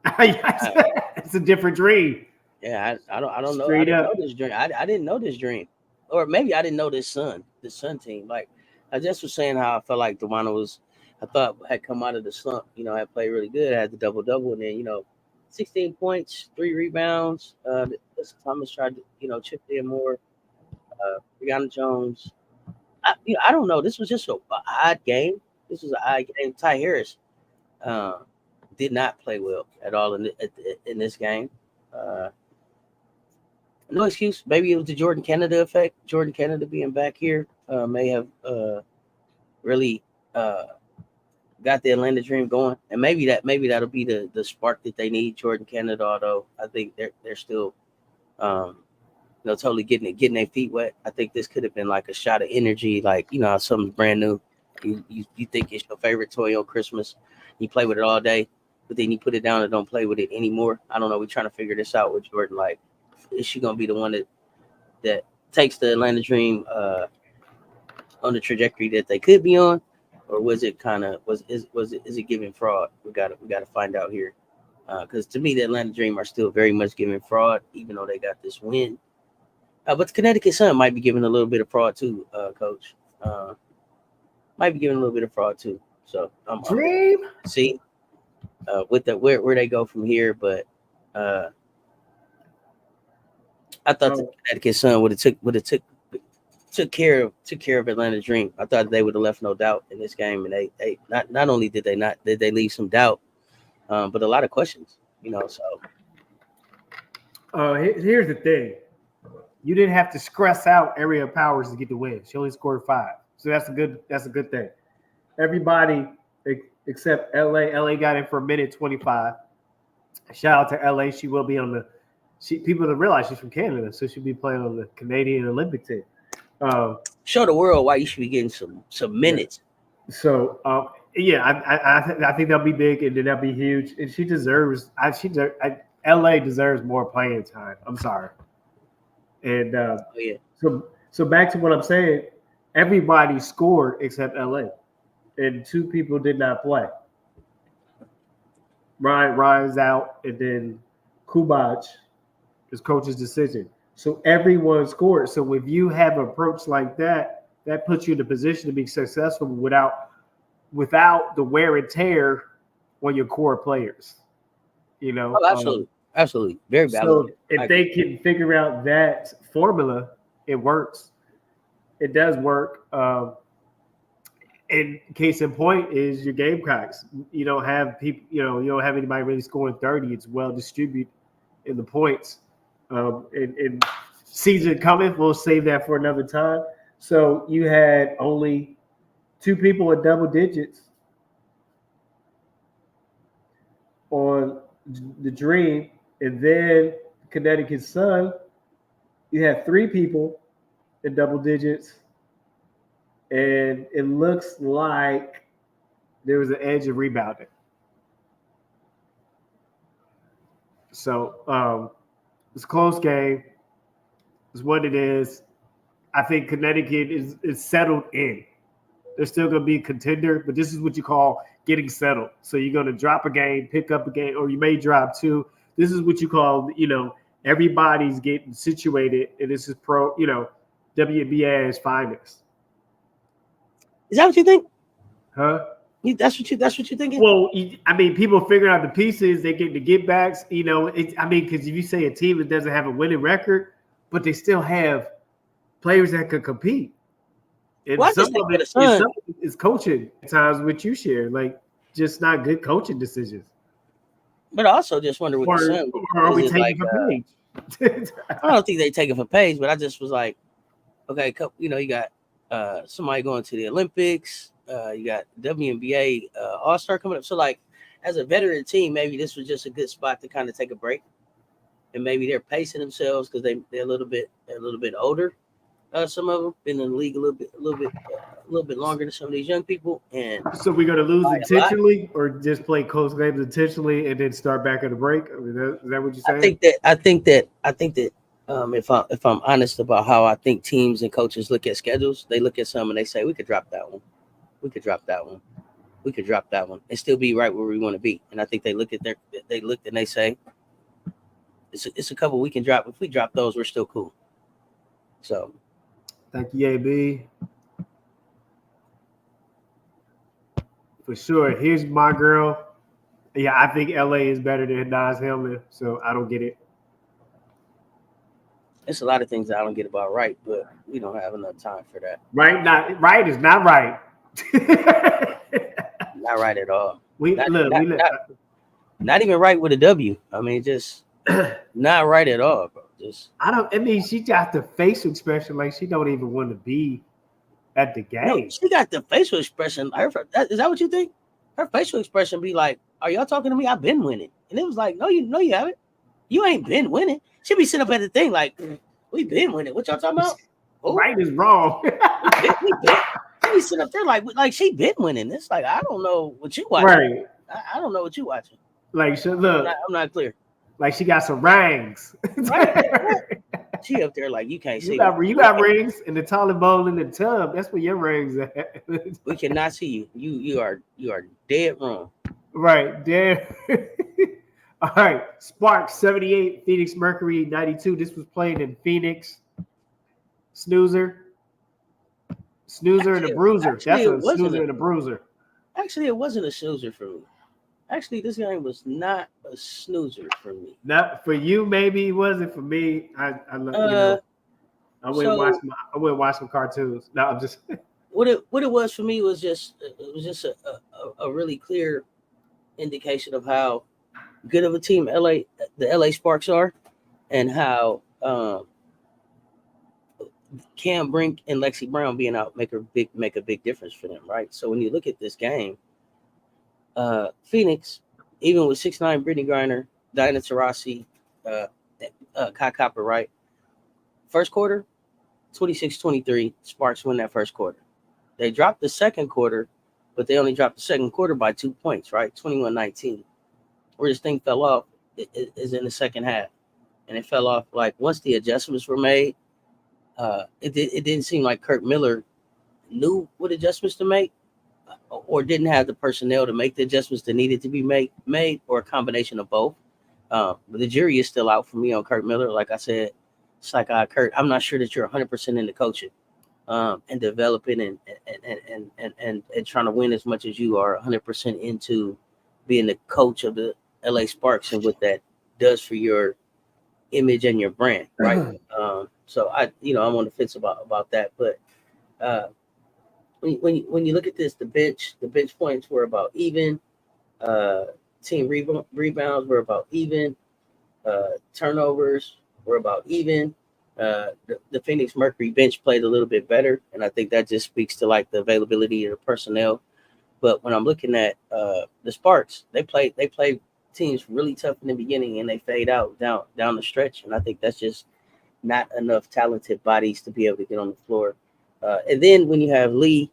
It's a different dream.
Yeah, I don't know.
Straight up.
Know this dream. I didn't know this dream, or maybe I didn't know this Sun team. Like I just was saying how I felt like DeWanna I thought had come out of the slump. You know, had played really good. Had the double, and then 16 points, 3 rebounds. Thomas tried to chip in more. Brianna Jones. I don't know. This was just an odd game. This was an odd game. Ty Harris did not play well at all in this game. No excuse. Maybe it was the Jordan Canada effect. Jordan Canada being back here may have really got the Atlanta Dream going, and maybe that'll be the spark that they need. Jordan Canada, although I think they're still totally getting their feet wet. I think this could have been like a shot of energy, like something brand new. You think it's your favorite toy on Christmas, you play with it all day, but then you put it down and don't play with it anymore. I don't know. We're trying to figure this out with Jordan. Like, is she gonna be the one that takes the Atlanta Dream on the trajectory that they could be on, or was it is it giving fraud? We gotta find out here, because to me the Atlanta Dream are still very much giving fraud, even though they got this win. But the Connecticut Sun might be giving a little bit of fraud too, Coach. Might be giving a little bit of fraud too. So
Dream.
See, with where they go from here, but I thought the Connecticut Sun would have took care of Atlanta Dream. I thought they would have left no doubt in this game, and they not only did they leave some doubt, but a lot of questions. So
here's the thing. You didn't have to stress out Area Powers to get the win. She only scored 5. So that's a good thing. Everybody except LA. LA got in for a minute 25. Shout out to LA. She will be on people don't realize she's from Canada, so she'll be playing on the Canadian Olympic team.
Show the world why you should be getting some minutes.
So I think that'll be big, and then that'll be huge. And she deserves. LA deserves more playing time. I'm sorry. And so back to what I'm saying. Everybody scored except LA, and 2 people did not play. Ryan's out, and then Kubac is coach's decision. So everyone scored. So if you have an approach like that, that puts you in a position to be successful without the wear and tear on your core players.
Oh, absolutely, very valid.
So if they can figure out that formula, it works. It does work. And case in point is your Gamecocks. You don't have people. You don't have anybody really scoring 30. It's well distributed in the points. And season coming, we'll save that for another time. So you had only 2 people in double digits on the Dream, and then Connecticut Sun, you had 3 people in double digits, and it looks like there was an edge of rebounding. So it's a close game. It's what it is. I think Connecticut is settled in. They're still going to be a contender, but this is what you call getting settled. So you're going to drop a game, pick up a game, or you may drop 2. This is what you call, everybody's getting situated, and this is WNBA is finest.
Is that what you think?
Huh?
That's what you're thinking?
Well, people figuring out the pieces. They get the get backs. Because if you say a team that doesn't have a winning record, but they still have players that could compete. And some of it is coaching at times, which you share, like just not good coaching decisions.
But I also just wonder what the Sun.
Or are we taking for Page?
I don't think they taking for Page, but I just was like, okay, you got somebody going to the Olympics. You got WNBA All-Star coming up. So, like, as a veteran team, maybe this was just a good spot to kind of take a break, and maybe they're pacing themselves because they're a little bit older. Some of them been in the league a little bit longer than some of these young people. And so we're going to lose intentionally, or just play close games intentionally and then start back at a break. Is that what you're saying? I think that if I'm honest about how I think teams and coaches look at schedules, they look at some and they say we could drop that one, we could drop that one, we could drop that one, and still be right where we want to be. And I think they looked and they say it's a couple we can drop. If we drop those, we're still cool. So.
Thank you, AB. For sure. Here's my girl. Yeah, I think LA is better than Nas Hillman, so I don't get it.
It's a lot of things that I don't get about right, but we don't have enough time for that.
Right is not right.
Not right at all. Not even right with a W. I mean, just not right at all, bro.
She got the facial expression like she don't even want to be at the game.
No, she got the facial expression. Is that what you think? Her facial expression be like, "Are y'all talking to me? I've been winning," and it was like, "No, you haven't. You ain't been winning." She be sitting up at the thing like, "We been winning. What y'all talking about?"
Right is wrong.
we been. She be sitting up there like she been winning. It's like I don't know what you watching.
Right.
I don't know what you watching.
Like, look,
I'm not clear.
Like she got some rings.
Right. She up there like you can't see.
You got rings in the toilet bowl in the tub. That's where your rings at.
We cannot see you. You are dead wrong.
Right, dead. All right. Sparks 78, Phoenix Mercury 92. This was played in Phoenix. Snoozer and a bruiser. That's a snoozer and a bruiser.
Actually, it wasn't a snoozer for me. Actually, this game was not a snoozer for me.
Not for you, maybe it wasn't for me. I went and watched some cartoons. No, I'm just
what it was for me was just a really clear indication of how good of a team the LA Sparks are, and how Cam Brink and Lexi Brown being out make a big difference for them, right? So when you look at this game, Phoenix, even with 6'9" Brittany Griner, Diana Taurasi, Kai Copper, right? First quarter, 26-23, Sparks win that first quarter. They dropped the second quarter, but they only dropped the second quarter by 2 points, right? 21-19. Where this thing fell off is in the second half. And it fell off like once the adjustments were made, it didn't seem like Kirk Miller knew what adjustments to make, or didn't have the personnel to make the adjustments that needed to be made, or a combination of both. But the jury is still out for me on Kirk Miller. Like I said, it's like, Kurt, I'm not sure that you're 100% into coaching and developing and trying to win as much as you are 100% into being the coach of the LA Sparks and what that does for your image and your brand, right? So I'm on the fence about that. But when you look at this, the bench points were about even. Team rebounds were about even. Turnovers were about even. The Phoenix Mercury bench played a little bit better, and I think that just speaks to like the availability of the personnel. But when I'm looking at the Sparks, they play teams really tough in the beginning, and they fade out down the stretch, and I think that's just not enough talented bodies to be able to get on the floor. And then when you have Lee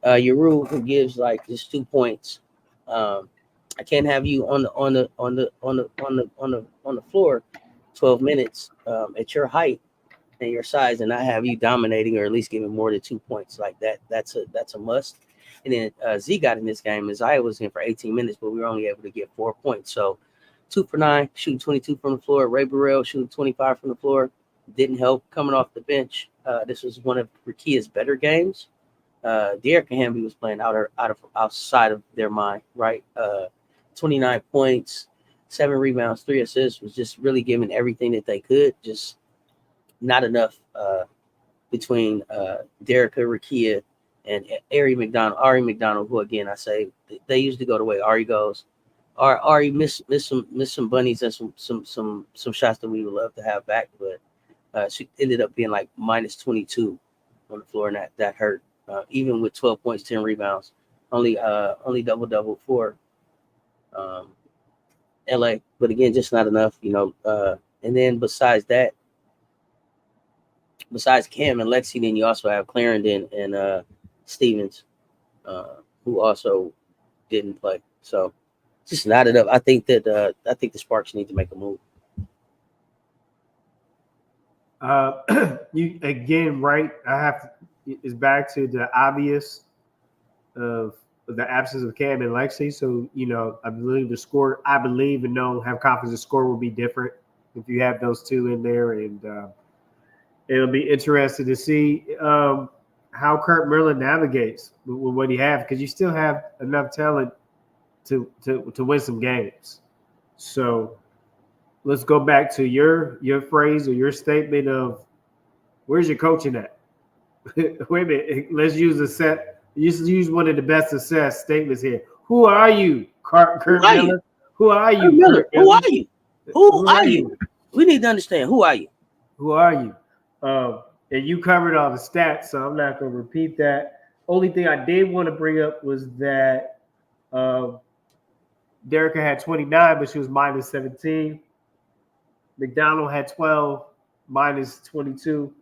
Yuru, who gives like just 2 points, I can't have you on the floor 12 minutes at your height and your size, and not have you dominating or at least giving more than 2 points like that. That's a must. And then Z got in this game. Isaiah was in for 18 minutes, but we were only able to get 4 points. So 2 for 9, shooting 22 from the floor. Ray Burrell shooting 25 from the floor. Didn't help coming off the bench. This was one of Rakia's better games. Derek and Hamby was playing outside of their mind, right? 29 points, 7 rebounds, 3 assists, was just really giving everything that they could. Just not enough between Derek, Rakia, and Ari McDonald, who again I say they usually go the way Ari goes. Ari missed some bunnies and some shots that we would love to have back, but she ended up being like minus 22 on the floor, and that hurt. Even with 12 points, 10 rebounds, only double for LA, but again, just not enough, and then besides Cam and Lexi, then you also have Clarendon and Stevens, who also didn't play. So just not enough. I think the Sparks need to make a move.
You again, right? It's back to the obvious of the absence of Cam and Lexi. So, I believe the score, have confidence the score will be different if you have those two in there. And it'll be interesting to see how Kurt Miller navigates with what he has, because you still have enough talent to win some games. So let's go back to your phrase or your statement of where's your coaching at? Wait a minute. Let's use use one of the best assessed statements here. Who are you, Kurt Miller? Who are you,
Miller? Who are you? Who are you? We need to understand. Who are you?
Who are you? And you covered all the stats, so I'm not going to repeat that. Only thing I did want to bring up was that Derica had 29, but she was minus 17. McDonald had 12, minus 22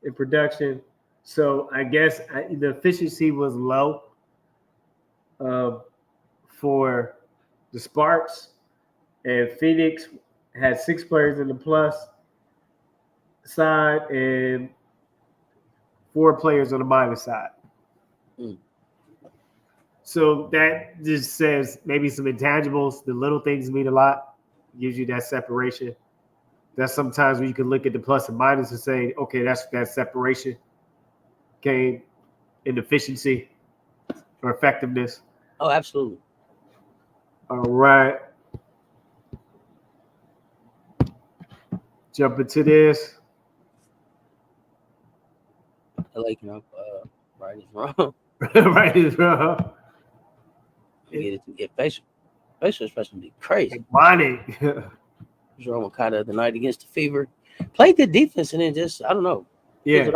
in production. So I guess the efficiency was low for the Sparks, and Phoenix had 6 players in the plus side and 4 players on the minus side. So that just says maybe some intangibles. The little things mean a lot. Gives you that separation. That's sometimes when you can look at the plus and minus and say, okay, that's that separation came in efficiency or effectiveness.
Oh, absolutely.
All right. Jump into this.
I like, right is wrong.
Right is wrong.
Get facial expression be crazy.
Money.
Was wrong with Kata the night against the Fever. Played good defense and then just, I don't know.
Yeah.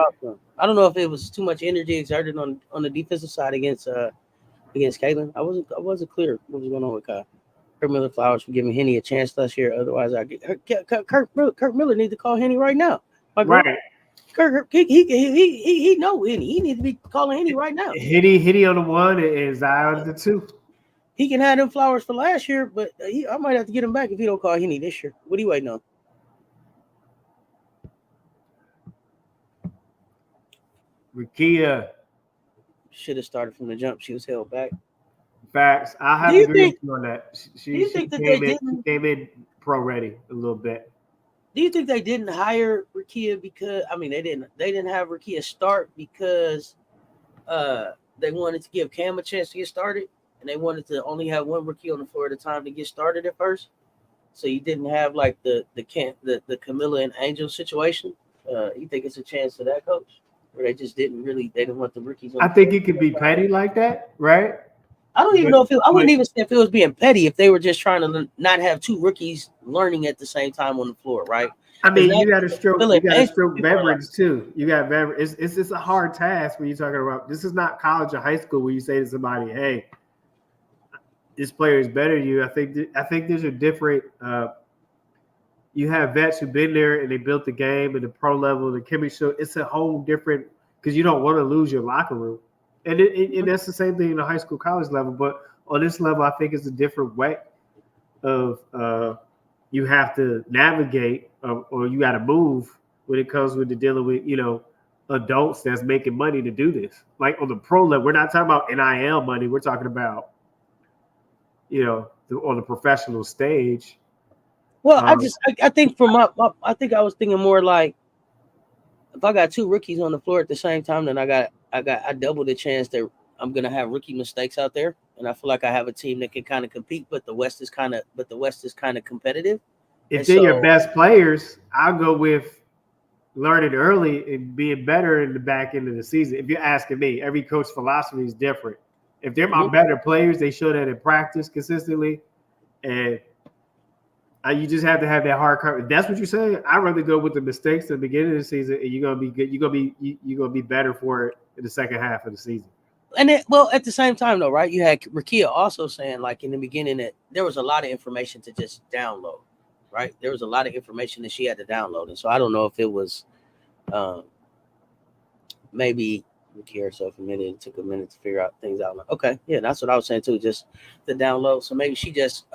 I don't know if it was too much energy exerted on the defensive side against Caitlin. I wasn't clear what was going on with Kai. Kurt Miller flowers for giving Henny a chance last year. Otherwise, Kurt Miller need to call Henny right now.
Right.
Kurt, he know Henny. He needs to be calling Henny right now.
Henny on the 1 and Zion on the 2.
He can have them flowers for last year, but I might have to get him back if he don't call Henny this year. What are you waiting on?
Rakia
should have started from the jump. She was held back.
Facts. I have to agree with you on that. She came in pro ready a little bit.
Do you think they didn't hire Rakia because they didn't have Rakia start because they wanted to give Cam a chance to get started, and they wanted to only have one Rakia on the floor at a time to get started at first? So you didn't have like the Camilla and Angel situation. You think it's a chance for that, coach? Or they just didn't want the rookies on.
I think it could be petty like that, right?
I don't even know if I wouldn't even say if it was being petty if they were just trying to not have 2 rookies learning at the same time on the floor, right?
I mean,
now
you got to
Philip
stroke
people are like,
veterans too. You got veterans. It's a hard task when you're talking about. This is not college or high school where you say to somebody, "Hey, this player is better than you." I think there's a different. You have vets who've been there and they built the game and the pro level, the chemistry. It's a whole different because you don't want to lose your locker room, and that's the same thing in the high school, college level. But on this level, I think it's a different way of you have to navigate or you got to move when it comes with the dealing with adults that's making money to do this. Like on the pro level, we're not talking about NIL money. We're talking about on the professional stage.
well, I think I think I was thinking more like if I got two rookies on the floor at the same time, then I double the chance that I'm gonna have rookie mistakes out there, and I feel like I have a team that can kind of compete, but the West is kind of competitive.
If
And
they're your
so,
best players, I'll go with learning early and being better in the back end of the season. If you're asking me, every coach's philosophy is different. If they're my better players, they show that in practice consistently, and you just have to have that hard cover. That's what you're saying. I'd rather go with the mistakes at the beginning of the season, and you're gonna be good. You're gonna be better for it in the second half of the season.
and well, at the same time though, right? You had Rakia also saying like in the beginning that there was a lot of information to just download, right? There was a lot of information that she had to download, and so I don't know if it was maybe Rakia herself a minute. It took a minute to figure out things out. Like, okay, yeah, that's what I was saying too. Just the download. So maybe she just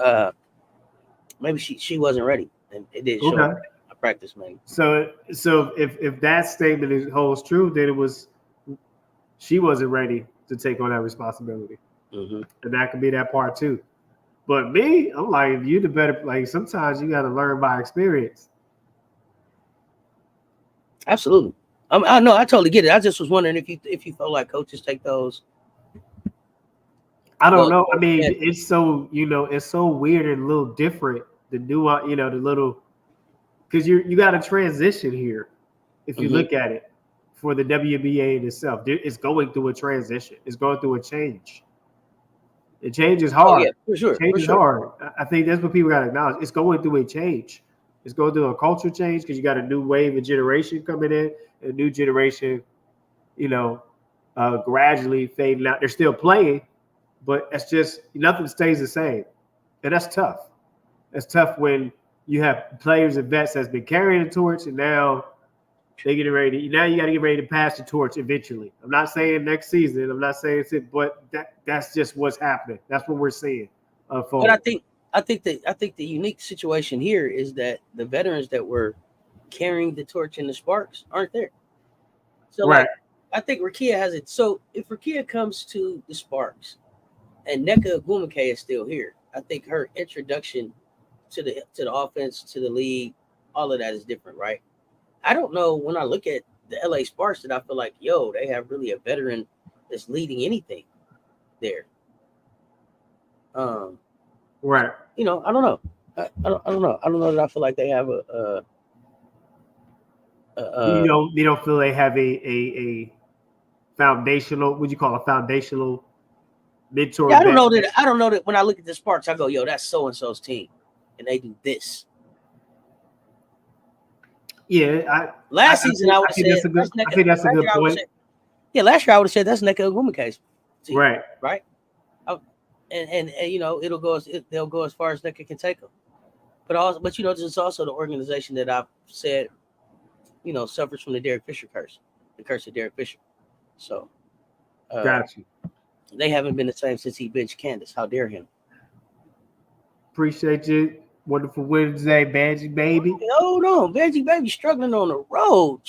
maybe she wasn't ready, and it didn't show up a practice maybe.
So if that statement holds true, then it was she wasn't ready to take on that responsibility, and that could be that part too. But me, I'm like, you the better. Like sometimes you got to learn by experience.
Absolutely. I know. I totally get it. I just was wondering if you felt like coaches take those.
I don't know. I mean, it's so it's so weird and a little different. The nuance, the little because you got a transition here. If you look at it, for the WNBA in itself, it's going through a transition. It's going through a change. The change is hard.
Oh, yeah, for sure.
Change is hard. I think that's what people got to acknowledge. It's going through a change. It's going through a culture change because you got a new wave of generation coming in, a new generation, gradually fading out. They're still playing, but it's just nothing stays the same, and that's tough. That's tough when you have players and vets that's been carrying the torch, and now they getting ready. Now you got to get ready to pass the torch eventually. I'm not saying next season. I'm not saying it's it, but that's just what's happening. That's what we're seeing.
But I think the unique situation here is that the veterans that were carrying the torch and the sparks aren't there. So
right.
Like I think Rakia has it. So if Rakia comes to the Sparks and Nneka Ogwumike is still here, I think her introduction to the offense, to the league, all of that is different, right? I don't know when I look at the LA Sparks that I feel like, they have really a veteran that's leading anything there.
Right.
I don't know. I don't know. I don't know that I feel like they have
you don't feel they have a foundational, what you call a foundational mentor?
Yeah, I don't know that when I look at the Sparks, I go, that's so and so's team, and they do this.
Yeah,
last season I would have said
I think that's a good point.
Last year I would have said that's Nneka Ogwumike's team,
right.
And they'll go as far as Nneka can take them. But this is also the organization that I've said, suffers from the Derek Fisher curse, the curse of Derek Fisher. So,
got you.
They haven't been the same since he benched Candace. How dare him?
Appreciate you. Wonderful Wednesday, Magic Baby.
Hold on, Magic Baby struggling on the road.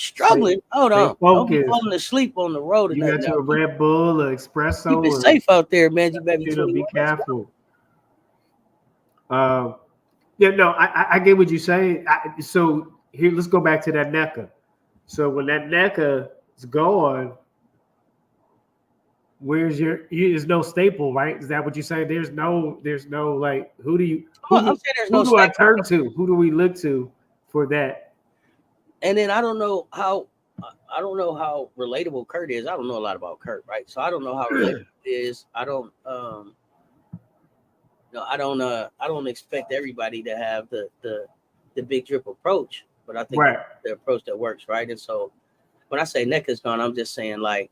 Hold on. Don't be falling asleep on the road.
You got your Red Bull or Espresso.
Keep it safe out there, Magic Baby.
Be careful. I get what you're saying. So here, let's go back to that Nneka. So when that Nneka is gone, there's no staple, right? Is that what you're saying? There's no like, who do I turn to? Who do we look to for that?
And then I don't know how relatable Kurt is. I don't know a lot about Kurt, right? So I don't know how relatable it is. I don't expect everybody to have the big drip approach. but I think the approach that works, right? And so when I say NECA's gone, I'm just saying, like,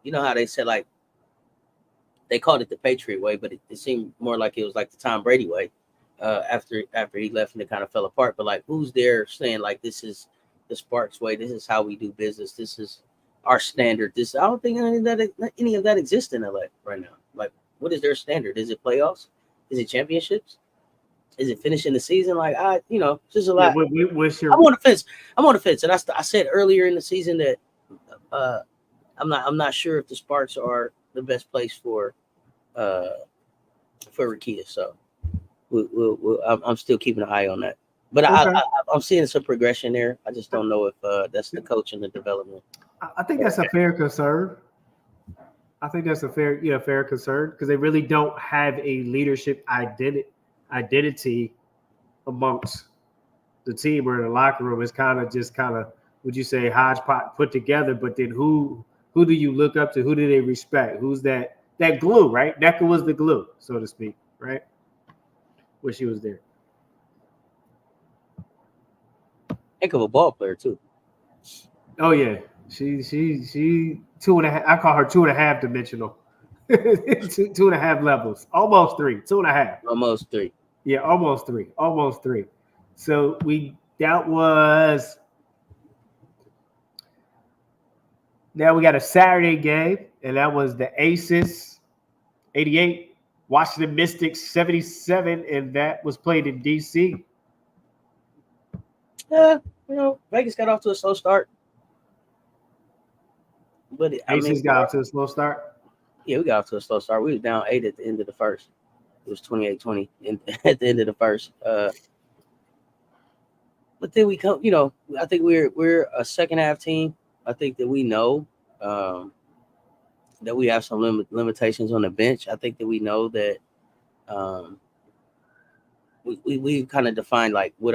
you know how they said, like, they called it the Patriot way, but it seemed more like it was like the Tom Brady way after he left and it kind of fell apart. But, like, who's there saying, like, this is the Sparks way, this is how we do business, this is our standard. I don't think any of that exists in LA right now. Like, what is their standard? Is it playoffs? Is it championships? Is it finishing the season? Like, just a lot. I'm on the fence. And I said earlier in the season that I'm not sure if the Sparks are the best place for Rakia. So I'm still keeping an eye on that. But okay. I'm seeing some progression there. I just don't know if that's the coach and the development.
I think that's a fair concern. I think that's a fair concern because they really don't have a leadership identity amongst the team or in the locker room. It's kind of would you say hodgepodge put together? But then who do you look up to? Who do they respect? Who's that glue? Right, Nneka was the glue, so to speak. Right, when she was there.
Heck of a ball player too.
Oh yeah. She 2.5. I call her 2.5 dimensional. 2.5 levels. Almost 3. 2.5.
Almost 3.
Yeah, almost 3. Almost 3. So now we got a Saturday game, and that was the Aces 88, Washington Mystics 77, and that was played in DC.
Yeah, Vegas got off to a slow start. But
Aces got off to a slow start.
Yeah, we got off to a slow start. We was down 8 at the end of the first. It was 28-20 at the end of the first. But then we come. I think we're a second half team. I think that we know that we have some limitations on the bench. I think that we know that we kind of defined like what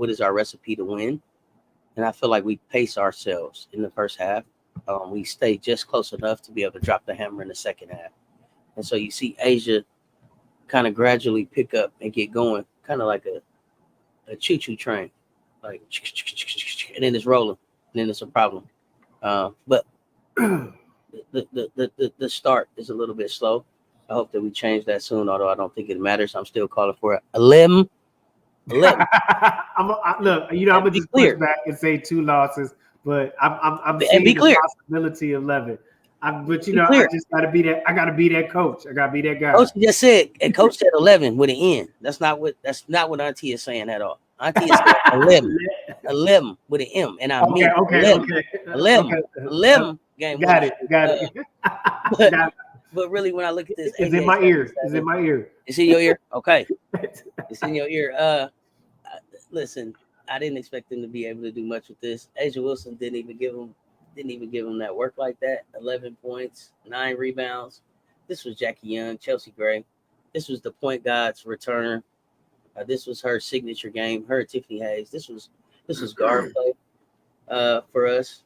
is our recipe to win, and I feel like we pace ourselves in the first half. We stay just close enough to be able to drop the hammer in the second half. And so you see Asia kind of gradually pick up and get going, kind of like a choo-choo train, like, and then it's rolling, and then it's a problem. But the start is a little bit slow. I hope that we change that soon, although I don't think it matters. I'm still calling for a limb.
Look, I'm gonna just push back and say 2 losses. But I'm seeing the possibility of 11. I just gotta be that. I gotta be that coach. I gotta be that guy.
Coach just said, and Coach said 11 with an N. That's not what Auntie is saying at all. Auntie is saying 11 with an M, and I mean 11 game.
Got it.
But really, when I look at this,
it's in my ear. It's in my ear.
It's in your ear. Okay, it's in your ear. Listen. I didn't expect them to be able to do much with this. Asia Wilson didn't even give them that work like that. 11 points, 9 rebounds. This was Jackie Young, Chelsea Gray. This was the point guard's return. This was her signature game. Her and Tiffany Hayes. This was guard play for us.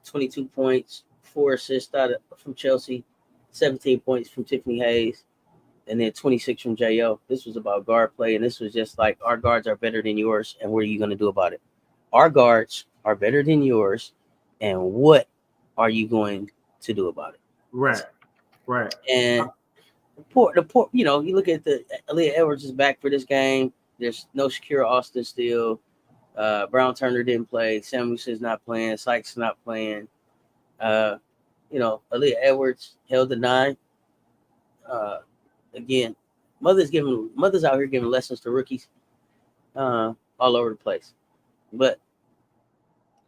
22 points, 4 assists from Chelsea, 17 points from Tiffany Hayes, and then 26 from J.O. This was about guard play, and this was just like, our guards are better than yours, and what are you going to do about it? Our guards are better than yours, and what are you going to do about it?
Right.
And the poor, you look at Aaliyah Edwards is back for this game. There's no Shakira Austin still. Brown Turner didn't play. Samuelson's not playing. Sykes not playing. Aaliyah Edwards held the 9. Again, mothers out here giving lessons to rookies all over the place. But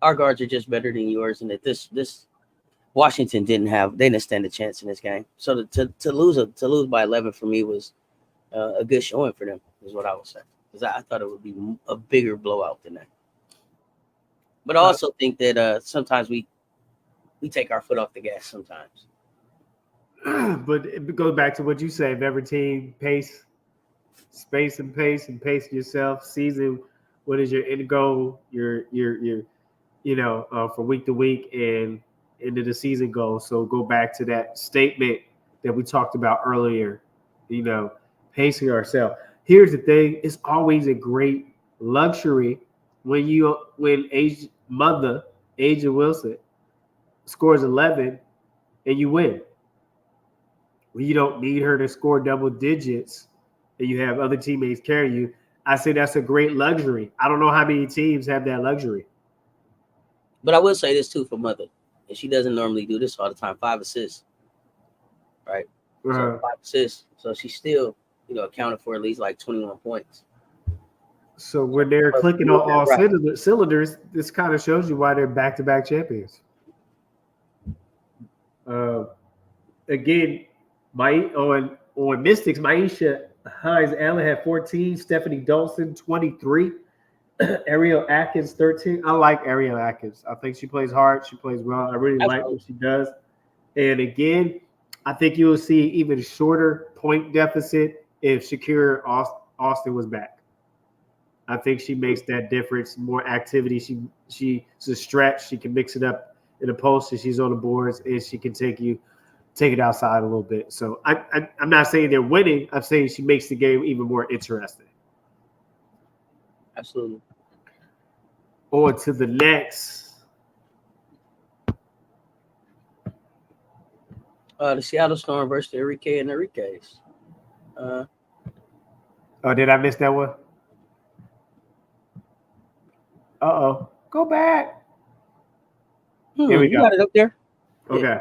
our guards are just better than yours, and that this Washington didn't stand a chance in this game. So to lose by 11 for me was a good showing for them, is what I would say. Because I thought it would be a bigger blowout than that. But I also think that sometimes we take our foot off the gas sometimes.
But it goes back to what you say. If every team pace yourself. Season, what is your end goal? Your for week to week and into the season goal. So go back to that statement that we talked about earlier. Pacing ourselves. Here's the thing: it's always a great luxury when Asia Wilson scores 11 and you win. When you don't need her to score double digits and you have other teammates carry you, I say that's a great luxury. I don't know how many teams have that luxury.
But I will say this too for Mother, and she doesn't normally do this all the time. 5 assists, right? So 5 assists. So she's still, accounted for at least like 21 points.
So when they're clicking on all cylinders, this kind of shows you why they're back-to-back champions. Again, on Mystics, Maisha Hines Allen had 14, Stephanie Dolson 23, Ariel Atkins 13. I like Ariel Atkins. I think she plays hard. She plays well. I really like what she does. And again, I think you will see even shorter point deficit if Shakira Austin was back. I think she makes that difference. More activity. She's a stretch. She can mix it up in the post if she's on the boards, and she can take it outside a little bit. So I'm not saying they're winning. I'm saying she makes the game even more interesting.
Absolutely.
On to the next.
The Seattle Storm versus the Enrique and Enriquez.
Oh, did I miss that one? Uh-oh. Go back. Here we go.
You got it up there.
Okay.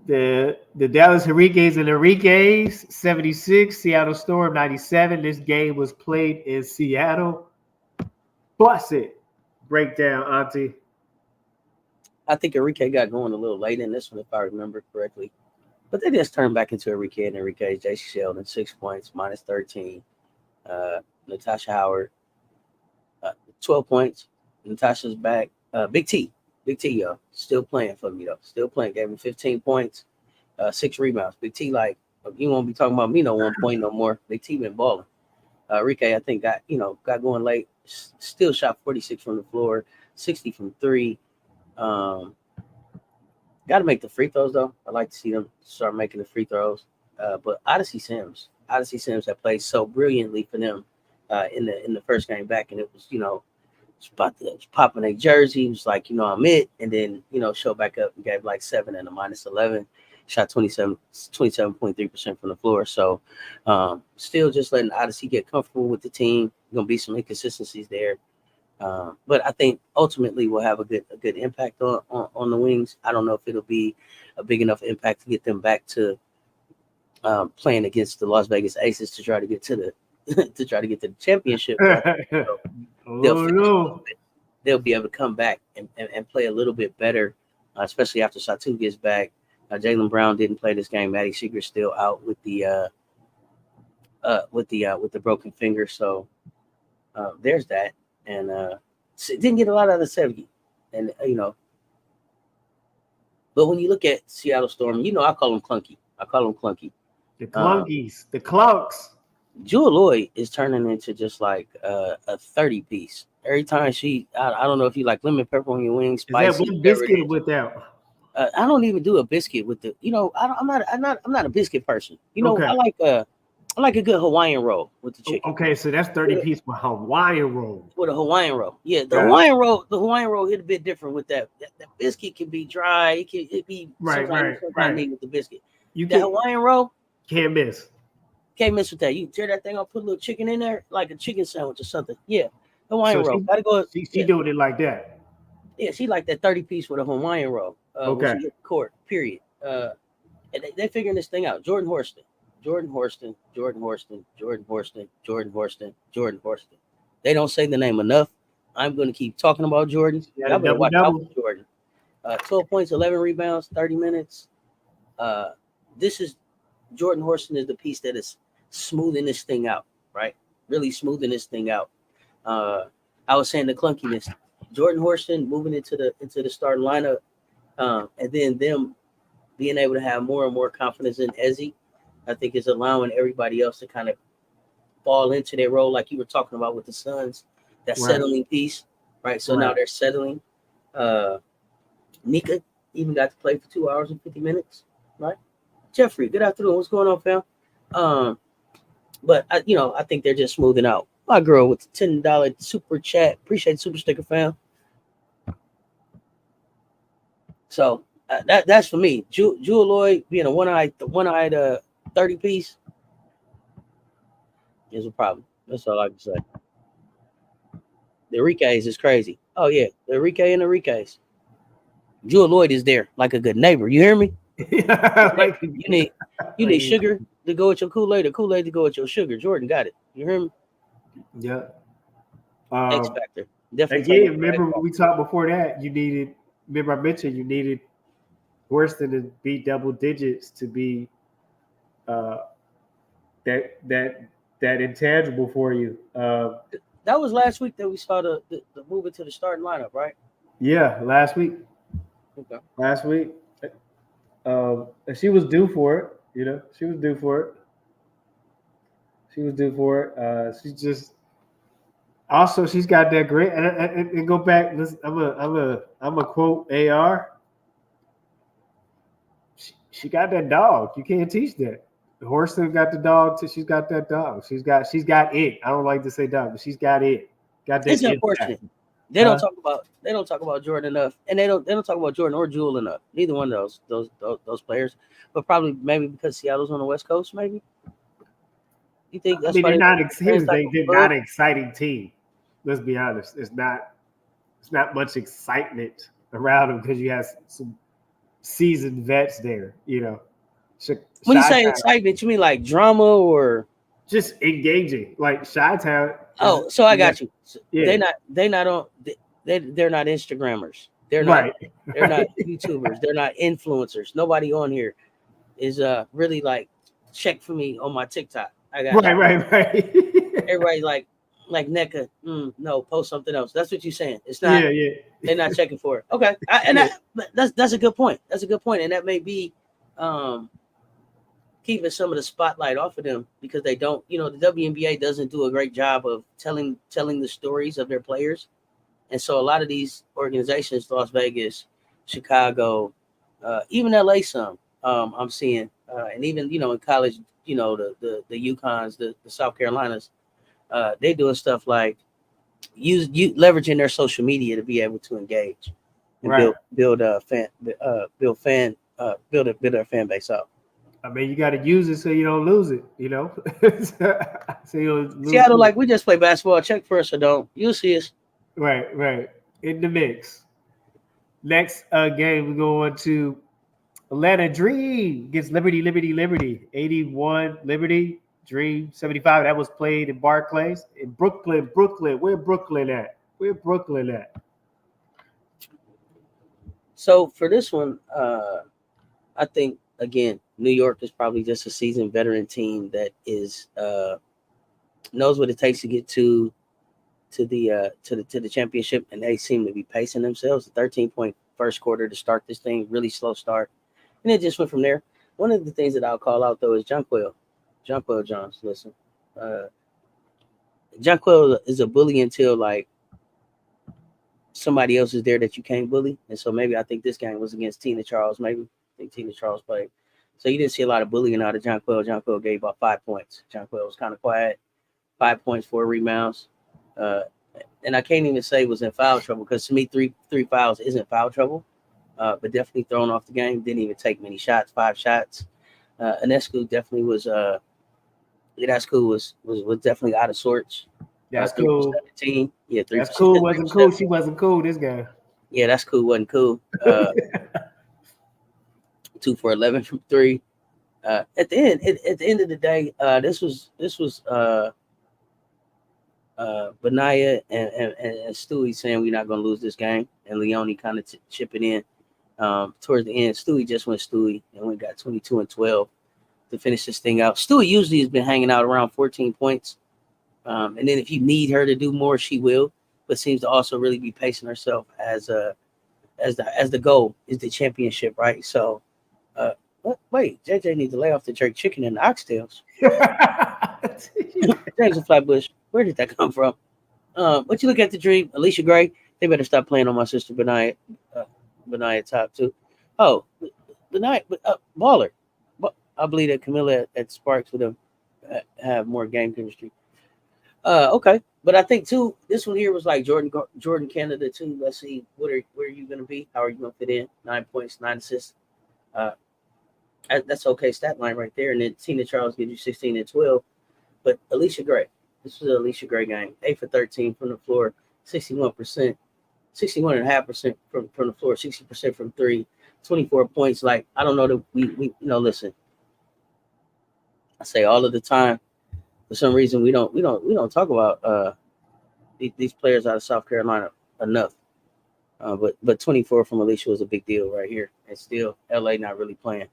The Dallas Enriquez and Enriquez, 76, Seattle Storm, 97. This game was played in Seattle. Bust it. Breakdown, Auntie.
I think Enrique got going a little late in this one, if I remember correctly. But they just turned back into Enrique and Enriquez. J.C. Sheldon, 6 points, minus 13. Natasha Howard, 12 points. Natasha's back. Big T, y'all. Still playing for me, though. Still playing. Gave me 15 points, 6 rebounds. Big T, like, you won't be talking about me no 1 point no more. Big T been balling. Enrique, I think, got going late. Still shot 46 from the floor, 60 from 3. Got to make the free throws, though. I like to see them start making the free throws. But Odyssey Sims that played so brilliantly for them in the first game back, and it was, it's popping a jersey. It was like, I'm it. And then, showed back up and gave like 7 and a minus 11. Shot 27.3% from the floor. So still just letting Odyssey get comfortable with the team. Going to be some inconsistencies there. But I think ultimately we'll have a good impact on the Wings. I don't know if it'll be a big enough impact to get them back to playing against the Las Vegas Aces to try to get to the championship. They'll be able to come back and play a little bit better, especially after Satu gets back. Jaylen Brown didn't play this game. Maddie Seeger's still out with the broken finger. So there's that. And didn't get a lot out of 70. And but when you look at Seattle Storm, I call them clunky. The
clunkies, the clunks.
Jewel Lloyd is turning into just like a 30-piece. Every time I don't know if you like lemon pepper on your wings, spicy.
Is that one biscuit without?
I don't even do a biscuit with the. I'm not a biscuit person.
Okay.
I like a good Hawaiian roll with the chicken.
Okay, so that's 30-piece with Hawaiian roll.
With a Hawaiian roll, yeah. The Hawaiian roll hit a bit different with that. That biscuit can be dry. It be right. With the biscuit. Hawaiian roll
can't miss.
Can't mess with that. You tear that thing off, put a little chicken in there, like a chicken sandwich or something. Yeah, Hawaiian roll. Gotta go.
She doing it like that.
Yeah, she like that 30-piece with a Hawaiian roll.
Okay.
When she hit the court. Period. And they figuring this thing out. Jordan Horston. They don't say the name enough. I'm going to keep talking about Jordan. Y'all better watch out for Jordan. 12 points, 11 rebounds, 30 minutes. Jordan Horston is the piece that is smoothing this thing out, right? Really smoothing this thing out. I was saying the clunkiness. Jordan Horston moving into the starting lineup, and then them being able to have more and more confidence in Ezzy, I think is allowing everybody else to kind of fall into their role, like you were talking about with the Suns, that settling piece, right? So now they're settling. Nika even got to play for 2 hours and 50 minutes, right? Jeffrey, good afternoon. What's going on, fam? But I think they're just smoothing out My girl with the $10 super chat. Appreciate the super sticker, fam. So that's for me. Jewel Lloyd being a one-eyed 30 piece is a problem. That's all I can say. The Enriquez is crazy. Oh yeah, the Enriquez. Jewel Lloyd is there like a good neighbor. You hear me?
Like,
you need sugar to go with your Kool-Aid, or Kool-Aid to go with your sugar. Jordan got it. You hear me?
Yeah.
X factor. Definitely.
Again, remember when we talked before that, remember I mentioned you needed worse than to be double digits to be that intangible for you.
That was last week that we saw the move into the starting lineup, right?
Yeah, last week.
Okay.
Last week. And she was due for it, She was due for it. She's got that great and go back. Listen, I'm a quote AR. She got that dog. You can't teach that. Horston got the dog. She's got that dog. She's got it. I don't like to say dog, but she's got it. Got that.
It's unfortunate. They don't talk about Jordan enough, and they don't talk about Jordan or Jewel enough. Neither one of those players, but probably maybe because Seattle's on the West Coast, maybe. You think that's why
they're not an exciting team. Let's be honest. It's not much excitement around them because you have some seasoned vets there.
When you say excitement, you mean like drama or
just engaging, like Chi-Town?
Oh, so I got you.
Yeah.
They're not Instagrammers. They're not YouTubers. They're not influencers. Nobody on here is really like check for me on my TikTok. I got
right.
Everybody's like NECA. No, post something else. That's what you're saying. It's not.
Yeah.
They're not checking for it. Okay, that's a good point. That's a good point, and that may be keeping some of the spotlight off of them because they don't. The WNBA doesn't do a great job of telling the stories of their players, and so a lot of these organizations, Las Vegas, Chicago, even LA, some I'm seeing, and even in college, the UConns, the South Carolinas, they doing stuff like leveraging their social media to be able to engage and build a fan base up.
I mean, you got to use it so you don't lose it, So you don't lose
Seattle, like, we just play basketball. Check for us or don't. You'll see us.
Right. In the mix. Next game, we go on to Atlanta Dream against Liberty. 81 Liberty, Dream 75. That was played in Barclays. In Brooklyn. Where Brooklyn at?
So for this one, I think, again, New York is probably just a seasoned veteran team that is knows what it takes to get to the championship, and they seem to be pacing themselves. 13-point first quarter to start this thing, really slow start, and it just went from there. One of the things that I'll call out though is Jonquel Jones. Listen, Jonquel is a bully until like somebody else is there that you can't bully, and so maybe I think this game was against Tina Charles. Maybe I think Tina Charles played. So you didn't see a lot of bullying out of Jonquel. Jonquel gave about 5 points. Jonquel was kind of quiet. 5 points, 4 rebounds. And I can't even say was in foul trouble because to me, three fouls isn't foul trouble. But definitely thrown off the game. Didn't even take many shots, 5 shots. Ionescu definitely was Ionescu was definitely out of sorts.
That's cool.
17. Yeah, 3.
That's cool. Wasn't cool. She wasn't cool. This guy.
Yeah, that's cool. Wasn't cool. 2 for 11 from 3. At the end of the day, this was Benaya and Stewie saying we're not going to lose this game, and Leone kind of chipping in towards the end. Stewie just went Stewie, and we got 22 and 12 to finish this thing out. Stewie usually has been hanging out around 14 points, and then if you need her to do more, she will, but seems to also really be pacing herself as the goal is the championship, right? So. Wait, JJ needs to lay off the jerk chicken and the oxtails. James and Flatbush, where did that come from? But you look at the Dream, Alicia Gray, they better stop playing on my sister Benaya top too. Oh, Benaya, baller. I believe that Camilla at Sparks would have more game chemistry. Okay, but I think too, this one here was like Jordan Canada too. Let's see, where are you gonna be? How are you gonna fit in? 9 points, 9 assists. Uh, that's okay stat line right there. And then Tina Charles gives you 16 and 12. But Alicia Gray, this was an Alicia Gray game. 8 for 13 from the floor, 61%, 61.5% from the floor, 60% from three, 24 points. Like, I don't know that we listen. I say all of the time. For some reason, we don't talk about these players out of South Carolina enough. But 24 from Alicia was a big deal right here. And still, LA not really playing.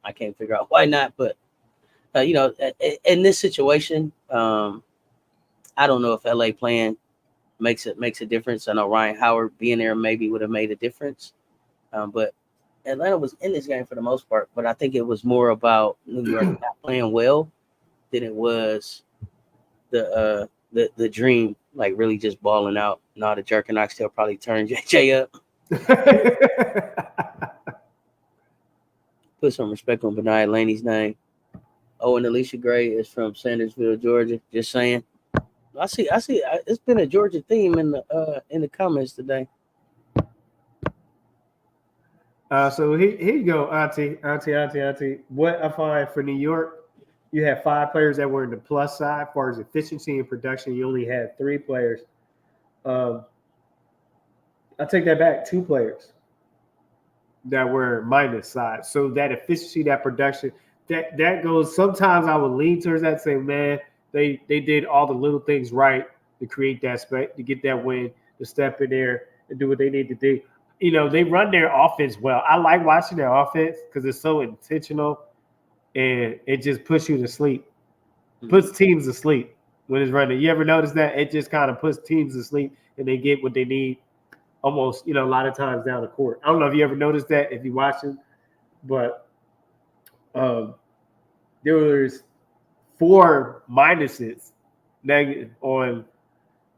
I can't figure out why not. But in this situation, I don't know if LA playing makes a difference. I know Ryan Howard being there maybe would have made a difference. But Atlanta was in this game for the most part. But I think it was more about New York not playing well than it was the dream, like really just balling out. No, the jerk and oxtail probably turned JJ up. Put some respect on Benai Laney's name. Oh, and Alicia Gray is from Sandersville, Georgia. Just saying. I see. It's been a Georgia theme in the comments today.
So here you go, Auntie. What I find for New York, you had 5 players that were in the plus side as far as efficiency and production. You only had 3 players. I take that back. 2 players that were minus side. So that efficiency, that production, that goes. Sometimes I would lean towards that, say, man, they did all the little things right to create that space, to get that win, to step in there and do what they need to do. They run their offense well. I like watching their offense because it's so intentional and it just puts you to sleep. Puts teams to sleep when it's running. You ever notice that? It just kind of puts teams to sleep and they get what they need almost, a lot of times down the court. I don't know if you ever noticed that if you're watching, but there was 4 minuses negative on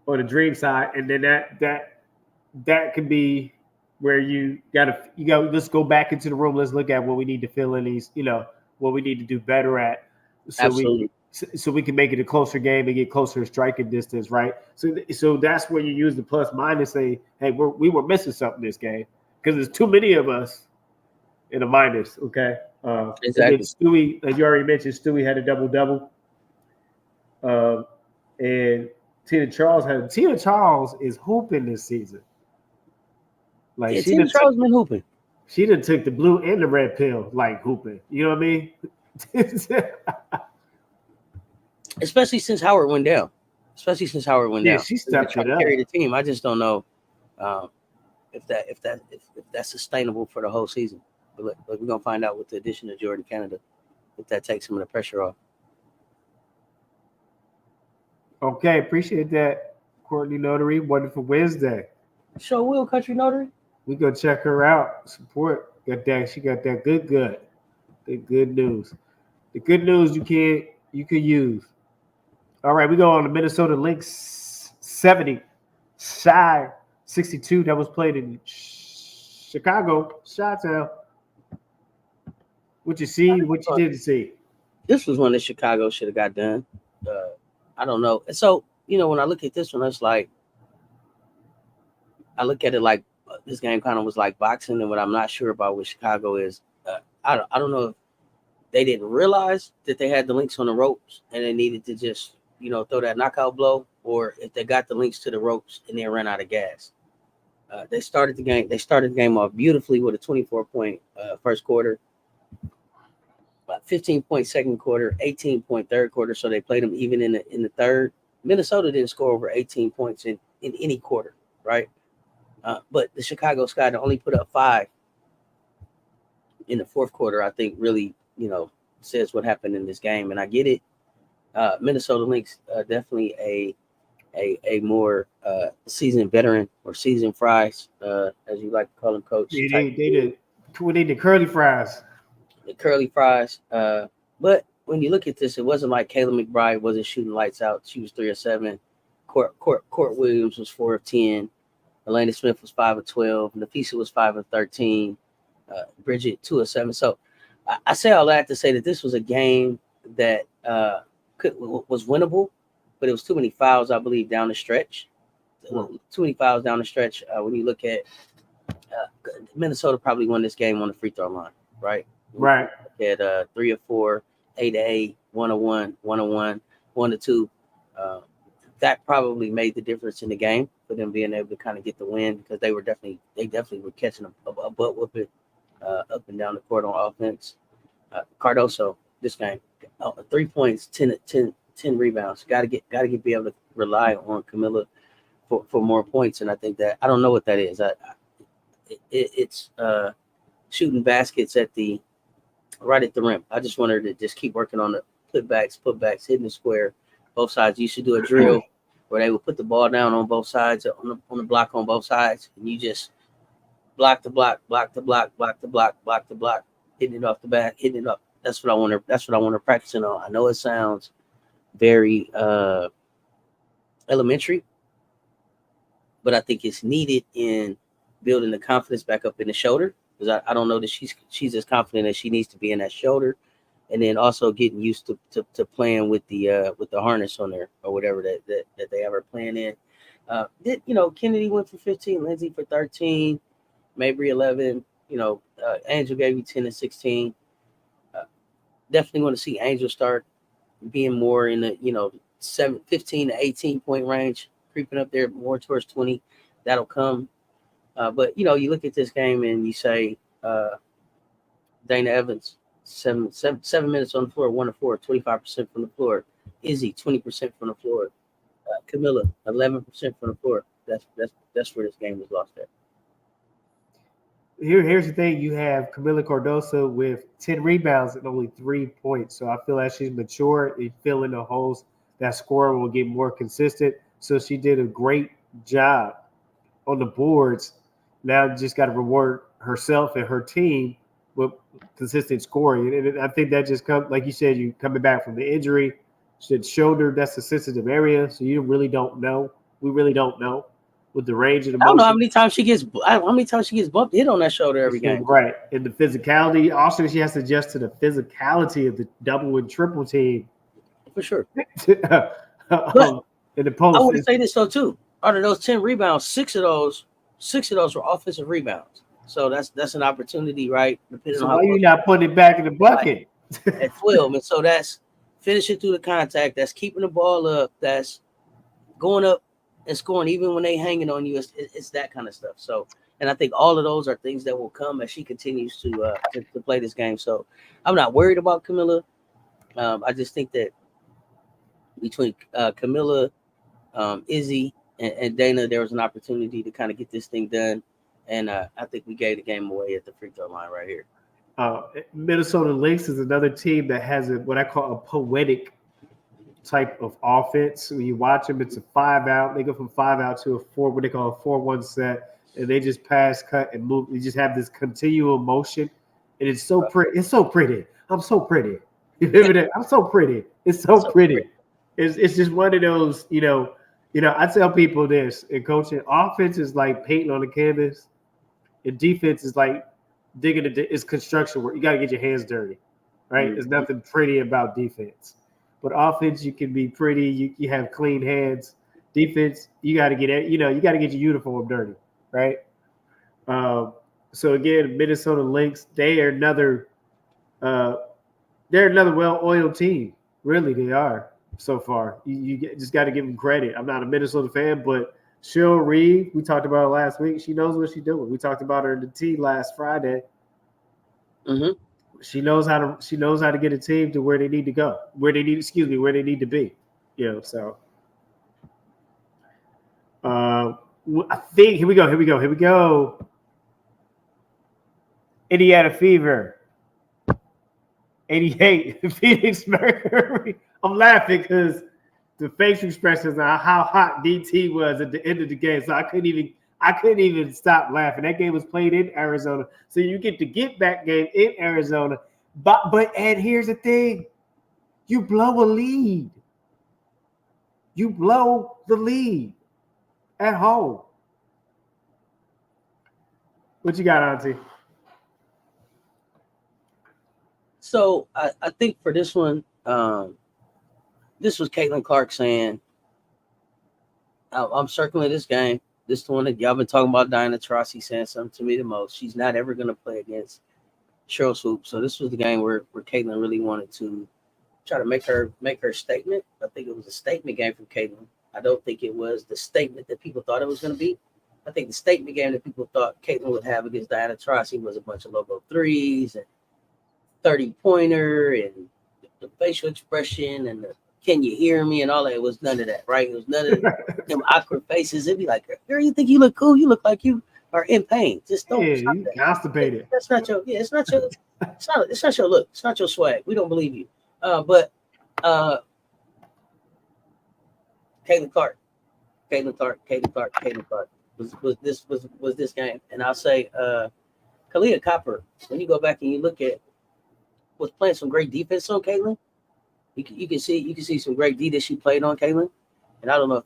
the dream side, and then that could be where you got let's go back into the room. Let's look at what we need to fill in these, what we need to do better at.
Absolutely.
So we can make it a closer game and get closer in striking distance, right? So that's where you use the plus minus, say, hey, we were missing something this game because there's too many of us in a minus, okay?
Exactly.
Stewie, as you already mentioned, Stewie had a double-double. And Tina Charles is hooping this season. Like,
Tina Charles been hooping.
She done took the blue and the red pill, like hooping. You know what I mean?
Especially since Howard went down. Yeah,
she stepped it up.
Carry the team. I just don't know if that's sustainable for the whole season. But we're gonna find out with the addition of Jordan Canada if that takes some of the pressure off.
Okay, appreciate that, Courtney Notary. Wonderful Wednesday.
Sure will, Country Notary.
We go check her out. Support. She got that good. The good news. The good news you can use. All right, we go on to Minnesota Lynx 70, Shy 62. That was played in Chicago, Chi-Town. What you see? What you didn't see?
This was one that Chicago should have got done. I don't know. So when I look at this one, it's like I look at it like this game kind of was like boxing, and what I'm not sure about with Chicago is I don't know if they didn't realize that they had the Lynx on the ropes and they needed to just throw that knockout blow, or if they got the Lynx to the ropes and then ran out of gas. They started the game off beautifully with a 24-point first quarter, 15-point second quarter, 18-point third quarter. So they played them even in the third. Minnesota didn't score over 18 points in any quarter, right? But the Chicago Sky only put up 5 in the fourth quarter. I think really says what happened in this game, and I get it. Minnesota Lynx definitely a more seasoned veteran or seasoned fries, as you like to call them, coach.
Yeah, they did the curly fries.
The curly fries. But when you look at this, it wasn't like Kayla McBride wasn't shooting lights out. She was 3 of 7. Court Williams was 4 of 10. Elena Smith was 5 of 12. Nafisa was 5 of 13. Bridget 2 of 7. So I say all that to say that this was a game that was winnable, but it was too many fouls, I believe, down the stretch. Too many fouls down the stretch. When you look at Minnesota, probably won this game on the free throw line, right?
Right.
At 3 or 4, 8-8, 1-1, 1-1, 1-2. That probably made the difference in the game for them being able to kind of get the win, because they definitely were catching a butt whooping up and down the court on offense. Cardoso, this game, 3 points, 10 rebounds. Got to be able to rely on Camilla for more points, and I think that I don't know what that is. It's shooting baskets right at the rim. I just want her to just keep working on the putbacks, hitting the square, both sides. You should do a drill where they will put the ball down on both sides, on the block on both sides, and you just block the block, hitting it off the back, hitting it up. That's what I want her practicing on. I know it sounds very elementary, but I think it's needed in building the confidence back up in the shoulder, because I don't know that she's as confident as she needs to be in that shoulder, and then also getting used to playing with the harness on there or whatever that they have her playing in. Kennedy went for 15, Lindsay for 13, Mabry 11. Angel gave you 10 and 16. Definitely want to see Angel start being more in the 15 to 18 point range, creeping up there more towards 20. That'll come. But you look at this game and you say Dana Evans, 7 minutes on the floor, 1 of 4, 25% from the floor. Izzy, 20% from the floor. Camilla, 11% from the floor. That's where this game was lost at.
Here's the thing: you have Camila Cardoso with 10 rebounds and only 3 points. So I feel like she's mature in filling the holes. That scoring will get more consistent. So she did a great job on the boards. Now just got to reward herself and her team with consistent scoring. And I think that just comes, like you said, you coming back from the injury. She had shoulder, that's a sensitive area. So you really don't know. We really don't know with the range of the motion.
I don't know how many times she gets bumped hit on that shoulder every game.
Right. And the physicality. Also, she has to adjust to the physicality of the double and triple team.
For sure.
In the post.
I want to say this though too. Out of those 10 rebounds, 6 of those were offensive rebounds. So that's an opportunity, right? Depending
so
on how
why you not putting it back in the bucket?
At 12. And so that's finishing through the contact, that's keeping the ball up, that's going up and scoring even when they hanging on you. It's that kind of stuff. So, and I think all of those are things that will come as she continues to play this game. So I'm not worried about Camilla. I just think that between Camilla, Izzy, and Dana, there was an opportunity to kind of get this thing done. And I think we gave the game away at the free throw line right here.
Minnesota Lynx is another team that has what I call a poetic type of offense. When you watch them, it's a 5-out. They go from 5-out to a 4, what they call a 4-1 set, and they just pass, cut, and move. You just have this continual motion, and it's so pretty. It's so pretty. I'm so pretty. You remember that? I'm so pretty. It's so pretty. It's just one of those. I tell people this in coaching: offense is like painting on the canvas, and defense is like digging. It's construction work. You got to get your hands dirty, right? There's nothing pretty about defense. But offense, you can be pretty. You have clean hands. Defense, you got to get you got to get your uniform dirty, right? So again, Minnesota Lynx, they're another well-oiled team. Really, they are so far. You just got to give them credit. I'm not a Minnesota fan, but Cheryl Reed, we talked about her last week. She knows what she's doing. We talked about her in the T last Friday.
Mm-hmm.
She knows how to get a team to where they need to go, where they need to be. So I think here we go. Indiana Fever, 88, Phoenix Mercury. I'm laughing because the facial expressions on how hot DT was at the end of the game, so I couldn't even stop laughing. That game was played in Arizona, so you get the get back game in Arizona. And here's the thing: you blow a lead. You blow the lead at home. What you got, Auntie?
So I think for this one, this was Caitlin Clark saying I'm circling this game. This is the one that y'all been talking about. Diana Taurasi saying something to me the most. She's not ever going to play against Cheryl Swoop. So this was the game where Caitlin really wanted to try to make her statement. I think it was a statement game from Caitlin. I don't think it was the statement that people thought it was going to be. I think the statement game that people thought Caitlin would have against Diana Taurasi was a bunch of logo threes and 30-pointer and the facial expression and the "can you hear me" and all that. It was none of that, right? It was none of them awkward faces. It'd be like, girl, you think you look cool? You look like you are in pain. Just don't.
Yeah, you constipated.
That's not your. Yeah, it's not your. It's not your look. It's not your swag. We don't believe you. But Caitlin Clark was this game, and I'll say Kalia Copper. When you go back and you look at, was playing some great defense on Caitlin. You can see some great D that she played on Caitlin, and I don't know if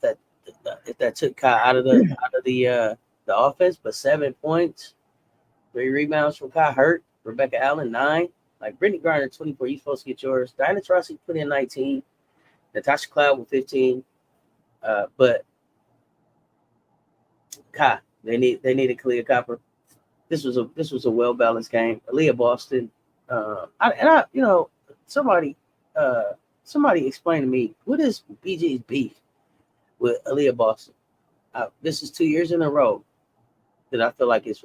that took Kai out of the offense, but 7 points, 3 rebounds from Kai Hurt, Rebecca Allen 9, like Brittany Griner 24. You're supposed to get yours. Diana Taurasi put in 19, Natasha Cloud with 15, but Kai they needed Kalia Copper. This was a well balanced game. Aaliyah Boston, somebody explain to me what is BG's beef with Aaliyah Boston. This is 2 years in a row that I feel like it's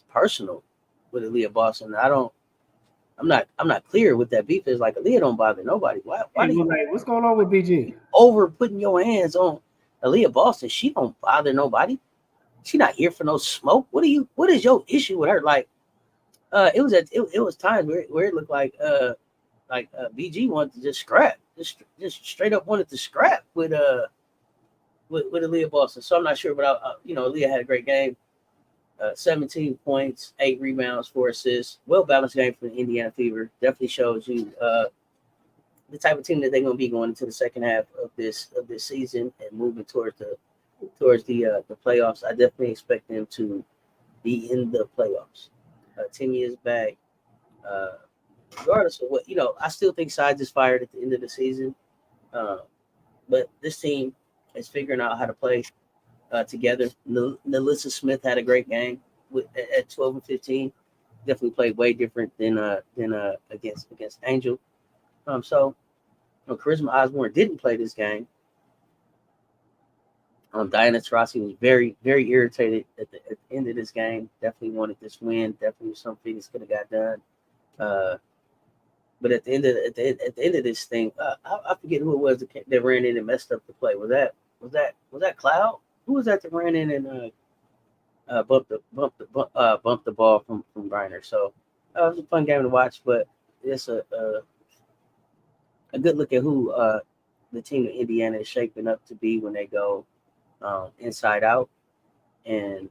personal with Aaliyah Boston. I'm not clear what that beef is. Like, Aaliyah don't bother nobody. Why do you
like, what's going on with BG?
Over putting your hands on Aaliyah Boston? She don't bother nobody. She not here for no smoke. What is your issue with her? Like, it was times where it looked like BG wanted to just scrap, just straight up wanted to scrap with Aaliyah Boston. So I'm not sure, but Aaliyah had a great game. 17 points, 8 rebounds, 4 assists. Well balanced game for the Indiana Fever. Definitely shows you the type of team that they're going to be going into the second half of this season and moving towards the playoffs. I definitely expect them to be in the playoffs. Timmy is back. Regardless of what, I still think Sides is fired at the end of the season. But this team is figuring out how to play together. Nalissa Smith had a great game at 12 and 15. Definitely played way different than against Angel. So Charisma Osborne didn't play this game. Diana Taurasi was very, very irritated at the end of this game. Definitely wanted this win. Definitely some Phoenix could have got done. But at the end of this thing, I forget who it was that ran in and messed up the play. Was that Cloud? Who was that ran in and bumped the ball from Griner? So it was a fun game to watch, but it's a good look at who the team of Indiana is shaping up to be when they go inside out, and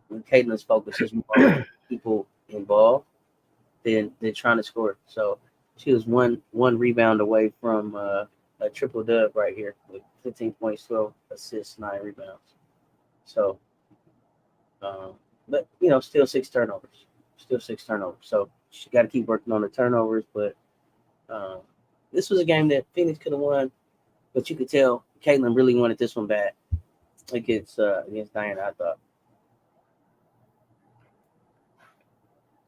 when Caitlin's focus is more on people involved than trying to score. So she was one rebound away from a triple dub right here with 15 points, 12 assists, 9 rebounds. So, but still 6 turnovers. So she got to keep working on the turnovers. But this was a game that Phoenix could have won, but you could tell Caitlin really wanted this one bad against Diana, I thought.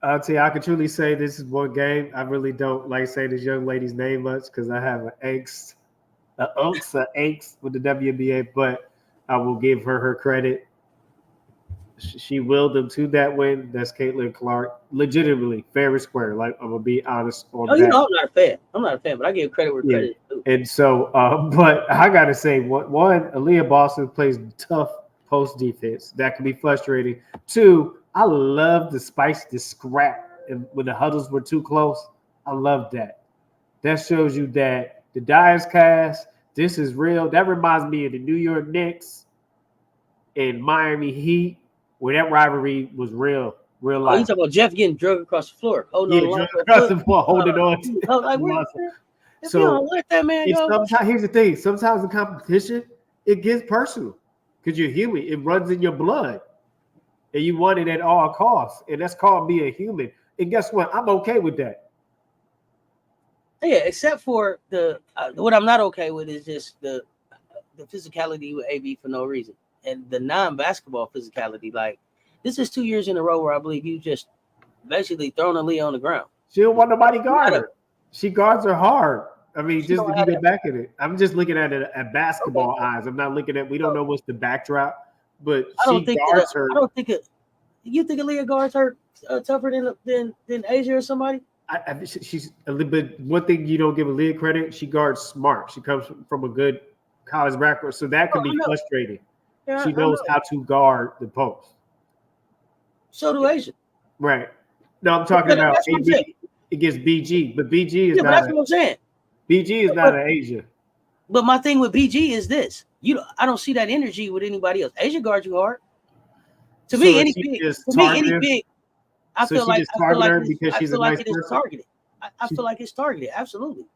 I'll tell you, I can truly say this is one game. I really don't like saying this young lady's name much because I have an angst with the WNBA, but I will give her credit. She willed them to that win. That's Caitlin Clark. Legitimately, fair and square. Like, I'm going to be honest on that.
I'm not a fan, but I give credit where credit is due.
And so, but I got to say, one, Aaliyah Boston plays tough post defense. That can be frustrating. 2, I love the spice, the scrap. And when the huddles were too close, I love that. That shows you that the Dyers cast, this is real. That reminds me of the New York Knicks and Miami Heat, where that rivalry was real life.
Oh, you talking about Jeff getting drugged across the floor? Holding on
holding on.
If you don't let that man go.
Sometimes, here's the thing. Sometimes in competition, it gets personal because you're human. It runs in your blood. And you want it at all costs. And that's called being a human. And guess what? I'm okay with that.
Yeah, except for what I'm not okay with is just the physicality with AB for no reason, and the non-basketball physicality. Like this is 2 years in a row where I believe you just basically thrown Aaliyah on the ground.
She don't want nobody guard her. She guards her hard. I mean, just if you go back at it, I'm just looking at it at basketball eyes. I'm not looking at. We don't know what's the backdrop, but she guards her.
I don't think it. You think Aaliyah guards her tougher than Asia or somebody?
She's a little bit. One thing you don't give Aaliyah credit, she guards smart. She comes from a good college background, so that can be frustrating. Yeah, she knows how to guard the post.
So do Asia.
Right. No, I'm talking about AB against BG, but BG is not.
That's what I'm saying.
BG is not an Asia.
But my thing with BG is this: I don't see that energy with anybody else. Asia guards you hard. To me, any big. I feel like it's targeted. I feel like it's targeted. Absolutely.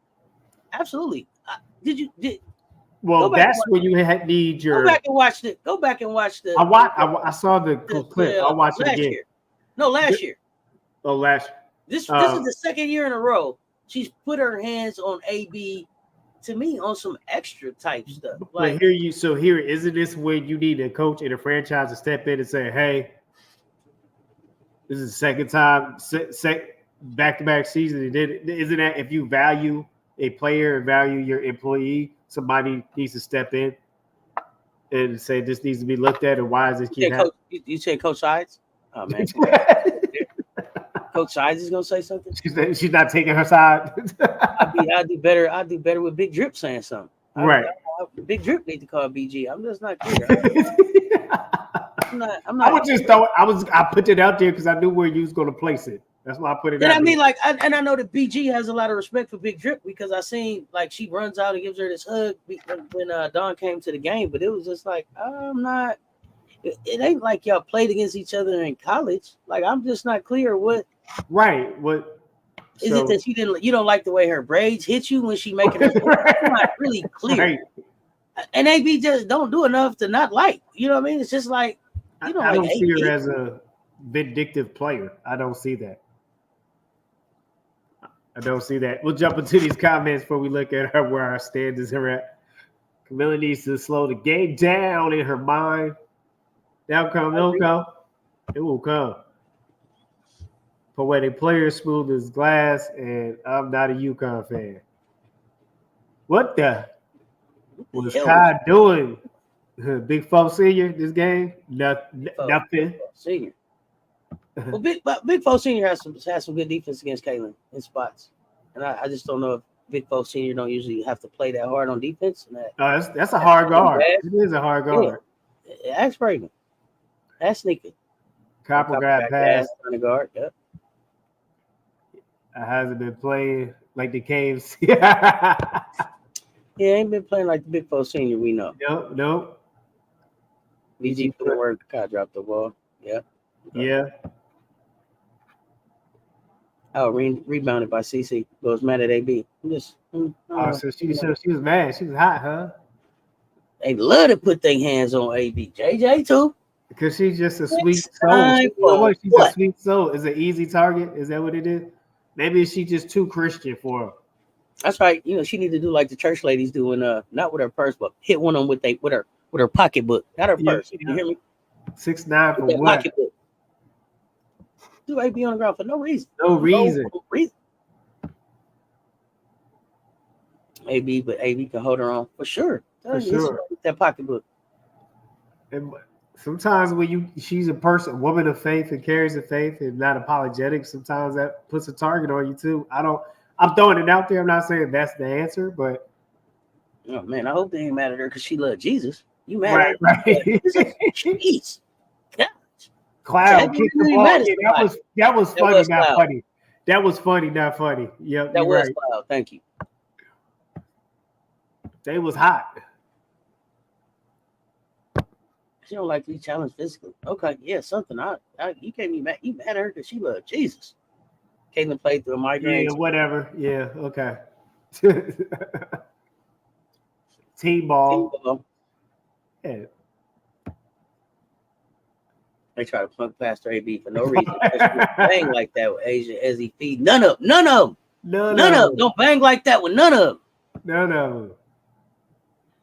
Well, that's when you need your.
Go back and watch the.
I saw the clip. I'll watch it again.
No, last year.
Oh, last year.
This is the second year in a row she's put her hands on AB. To me, on some extra type stuff.
Like, but isn't this when you need a coach and a franchise to step in and say, "Hey, this is the second time, back-to-back season." Isn't that if you value a player and value your employee, somebody needs to step in and say this needs to be looked at, and why is this keep happening?
You say Coach Sides? Oh man, Coach Sides is gonna say something.
She's not taking her side.
I'd do better with Big Drip saying something.
Right.
Big Drip need to call BG. I'm just not clear. I'm not.
I put it out there because I knew where you was going to place it. That's why I put it out.
I mean, like, I know that BG has a lot of respect for Big Drip because I seen like she runs out and gives her this hug when Dawn came to the game, but it was just like I'm not. It ain't like y'all played against each other in college. Like I'm just not clear what.
Right. What
is it that you don't like the way her braids hit you when she making her? I'm not really clear. Right. And AB just don't do enough to not like. You know what I mean? It's just like.
I don't see her as a vindictive player. I don't see that. We'll jump into these comments before we look at where our standards are at. Camilla needs to slow the game down in her mind. It'll come. It will come. Poetic player, smooth as glass, and I'm not a UConn fan. What the was Kai doing? Big Foe Senior this game? Nothing.
Senior. Well, Big Foe Senior has some good defense against Caitlin in spots, and I just don't know if Big Foe Senior don't usually have to play that hard on defense.
That's a hard guard. It is a hard guard.
Yeah. Ask Braden. Ask Sneaker.
Copper got passed.
On the guard. Yep.
I hasn't been playing like the Caves.
Yeah, ain't been playing like the Big Foe Senior. We know.
Nope.
BG put the work. Kai dropped the ball. Yep.
Yeah.
Oh, rebounded by CC. Was mad at AB.
So she was mad. She was hot, huh?
They love to put their hands on AB. JJ too.
Because she's just a sweet soul. She's a sweet soul. Is an easy target? Is that what it is? Maybe she's just too Christian for her.
That's right. She need to do like the church ladies do, not with her purse, but hit one of them with her pocketbook, not her purse. You hear me?
6'9" for what? Pocketbook.
Do AB on the ground for no reason.
No reason.
AB can hold her on for sure.
For sure.
That pocketbook.
And sometimes when she's a woman of faith and carries the faith and not apologetic, sometimes that puts a target on you too. I'm throwing it out there. I'm not saying that's the answer, but
oh man, I hope they ain't mad at her because she loved Jesus. You mad at her? Right. Jeez.
Cloud kicked the ball. That was funny, not funny. That was funny, not funny. Yep.
That was Cloud. Thank you.
They was hot.
She don't like to be challenged physically. Okay, yeah, something. You can't be mad. You mad at her because she loved Jesus. Caitlin played through a migraine.
Yeah, whatever. Yeah, okay. Team ball. Yeah.
They try to plunk past her AB for no reason. Bang like that with Asia as he feed. None of them. None of them. Don't bang like that with none of them.
None of them.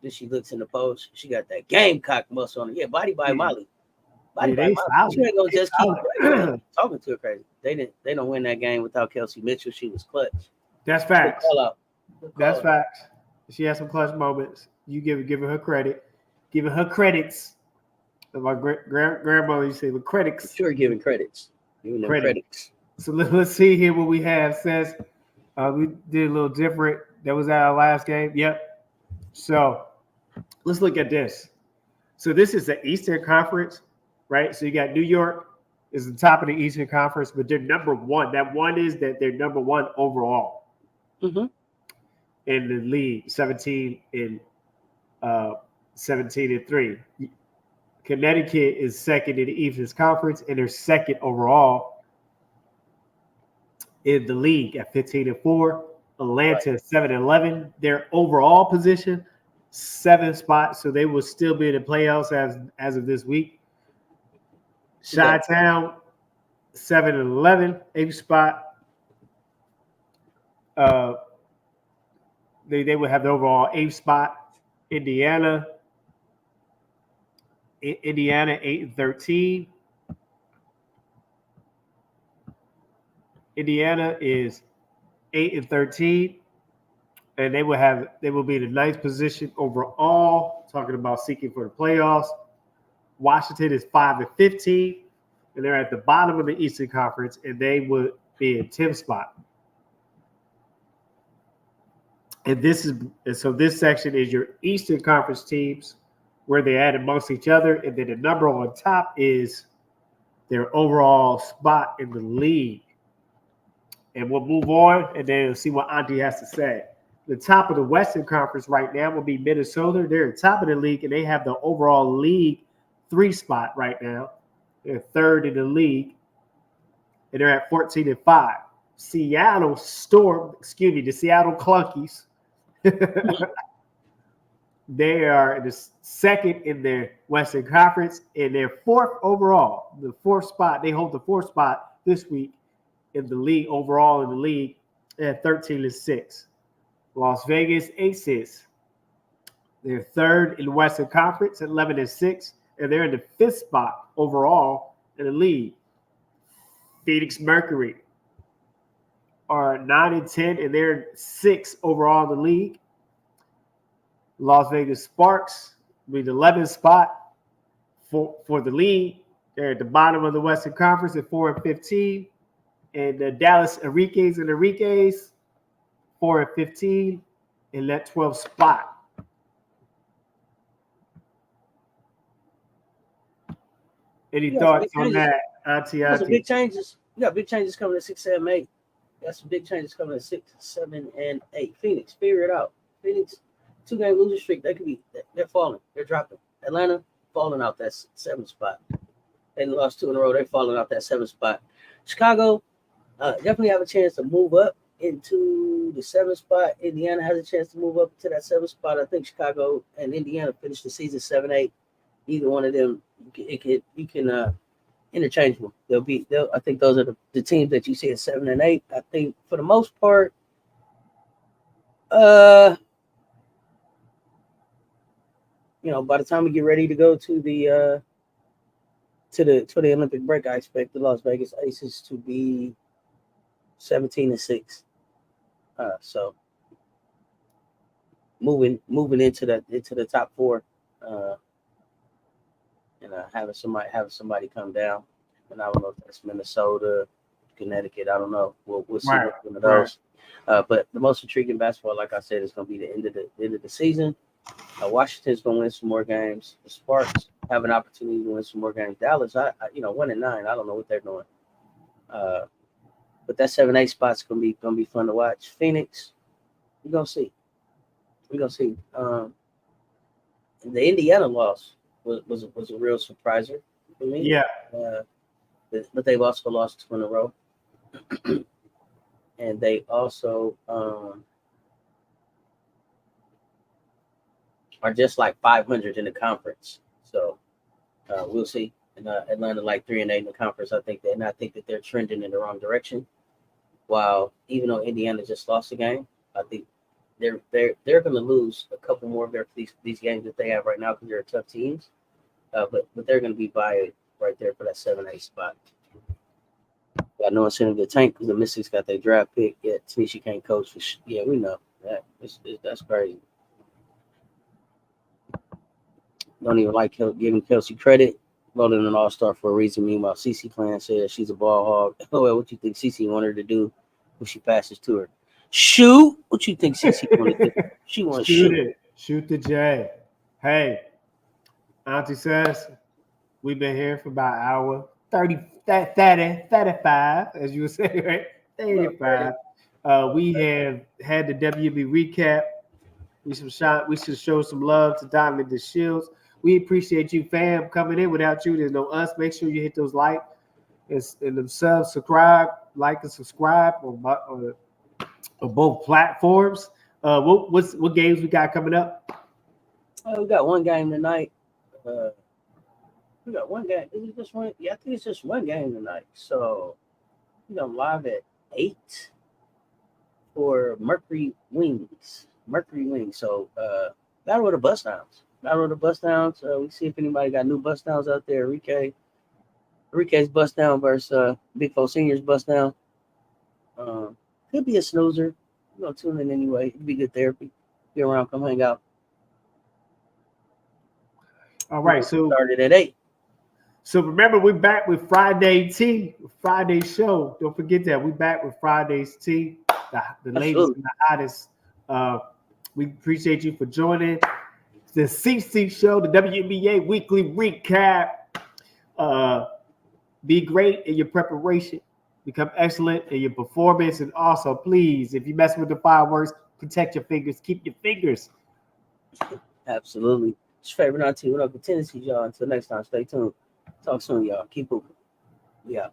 Then she looks in the post. She got that Gamecock muscle on her. Yeah, body by Molly. Body by
they
Molly.
solid.
She ain't gonna
They
just keep
solid.
talking to her crazy. They don't win that game without Kelsey Mitchell. She was clutch.
That's facts.
Good call out.
That's facts. She had some clutch moments. You giving her credit, giving her credits. My grandmother used to say, "With credits."
Sure, giving credits. Giving them credits.
So let's see here what we have. Says we did a little different. That was our last game. Yep. So let's look at this. So this is the Eastern Conference, right? So you got New York is the top of the Eastern Conference, but they're number one. That one is that they're number one overall in the league, 17 and 3. Connecticut is second in the Eastern Conference, and they're second overall in the league at 15-4. Atlanta 7-11. Their overall position, 7th spot, so they will still be in the playoffs as of this week. Chi-Town 7-11, 8th spot. They would have the overall 8th spot. Indiana 8-13. Indiana is 8-13, and they will be in the 9th position overall. Talking about seeking for the playoffs. Washington is 5-15, and they're at the bottom of the Eastern Conference, and they would be in 10th spot. And this section is your Eastern Conference teams, where they're at amongst each other, and then the number on top is their overall spot in the league. And we'll move on, and then we'll see what Auntie has to say. The top of the Western Conference right now will be Minnesota. They're at the top of the league, and they have the overall league 3 spot right now. They're 3rd in the league, and they're at 14-5. the Seattle Clunkies. They are the second in their Western Conference, and they're 4th overall. The 4th spot, they hold the 4th spot this week in the league, overall in the league, at 13-6. Las Vegas Aces, they're 3rd in the Western Conference at 11-6, and they're in the 5th spot overall in the league. Phoenix Mercury are 9-10, and they're 6th overall in the league. Las Vegas Sparks with the 11th spot for the league. They're at the bottom of the Western Conference at 4-15. And the Dallas Enriques 4-15 in that 12th spot. Any thoughts on that, Auntie?
Some big changes. You got big changes coming at 6, 7, 8. You got some big changes coming at 6, 7, and 8. Phoenix, figure it out. Phoenix, 2-game losing streak. They're falling. They're dropping. Atlanta falling out that 7th spot. They lost 2 in a row. They're falling out that 7th spot. Chicago definitely have a chance to move up into the 7th spot. Indiana has a chance to move up to that 7th spot. I think Chicago and Indiana finish the season 7-8. Either one of them, you can interchangeable. I think those are the teams that you see at 7 and 8. I think for the most part, by the time we get ready to go to the Olympic break, I expect the Las Vegas Aces to be 17-6. So moving into the top 4, and having somebody come down. And I don't know if that's Minnesota, Connecticut. I don't know. We'll see which one of those. But the most intriguing basketball, like I said, is going to be the end of the season. Washington's going to win some more games. The Sparks have an opportunity to win some more games. Dallas, 1-9. I don't know what they're doing. But that 7-8 spot's going to be fun to watch. Phoenix, we're going to see. The Indiana loss was a real surpriser for me.
Yeah.
But they've also lost 2 in a row. And they also are just like 500 in the conference. So we'll see. And Atlanta like 3-8 in the conference. I think that they're trending in the wrong direction. While even though Indiana just lost a game, I think they're going to lose a couple more of these games that they have right now because they're tough teams. But they're going to be by right there for that 7-8 spot. Got no incentive to tank because the Mystics got their draft pick. Yeah, Tanisha can't coach. Yeah, we know that. That's crazy. Don't even like giving Kelsey credit. Voted an all-star for a reason. Meanwhile, Cece Clan says she's a ball hog. Oh, well, what you think Cece wanted her to do when she passes to her? Shoot. What you think Cece wanted to do? She wants to shoot
it. Shoot the J. Hey, Auntie says we've been here for about an hour. 35, as you would say, right? 35. We have had the WB recap. We should show some love to Diamond DeShields. We appreciate you, fam, coming in. Without you, there's no us. Make sure you hit those like and them subscribe, like and subscribe on both platforms. What games we got coming up?
We got one game tonight. We got one game. Is it just one? Yeah, I think it's just one game tonight. So we got live at 8 for Mercury Wings. So Battle of the Bust Downs. We see if anybody got new bust downs out there. Enrique's bust down versus Big Four Senior's bust down. Could be a snoozer. You're gonna tune in anyway. It'd be good therapy. Be around, come hang out.
All right, so
started at 8.
So remember, we're back with Friday Tea, Friday show. Don't forget that. We're back with Friday's Tea, the latest and the hottest. We appreciate you for joining the CC show, the WNBA weekly recap. Be great in your preparation. Become excellent in your performance. And also, please, if you mess with the fireworks, protect your fingers. Keep your fingers.
Absolutely. It's your favorite auntie. What up with Tennessee, y'all? Until next time, stay tuned. Talk soon, y'all. Keep moving. Yeah.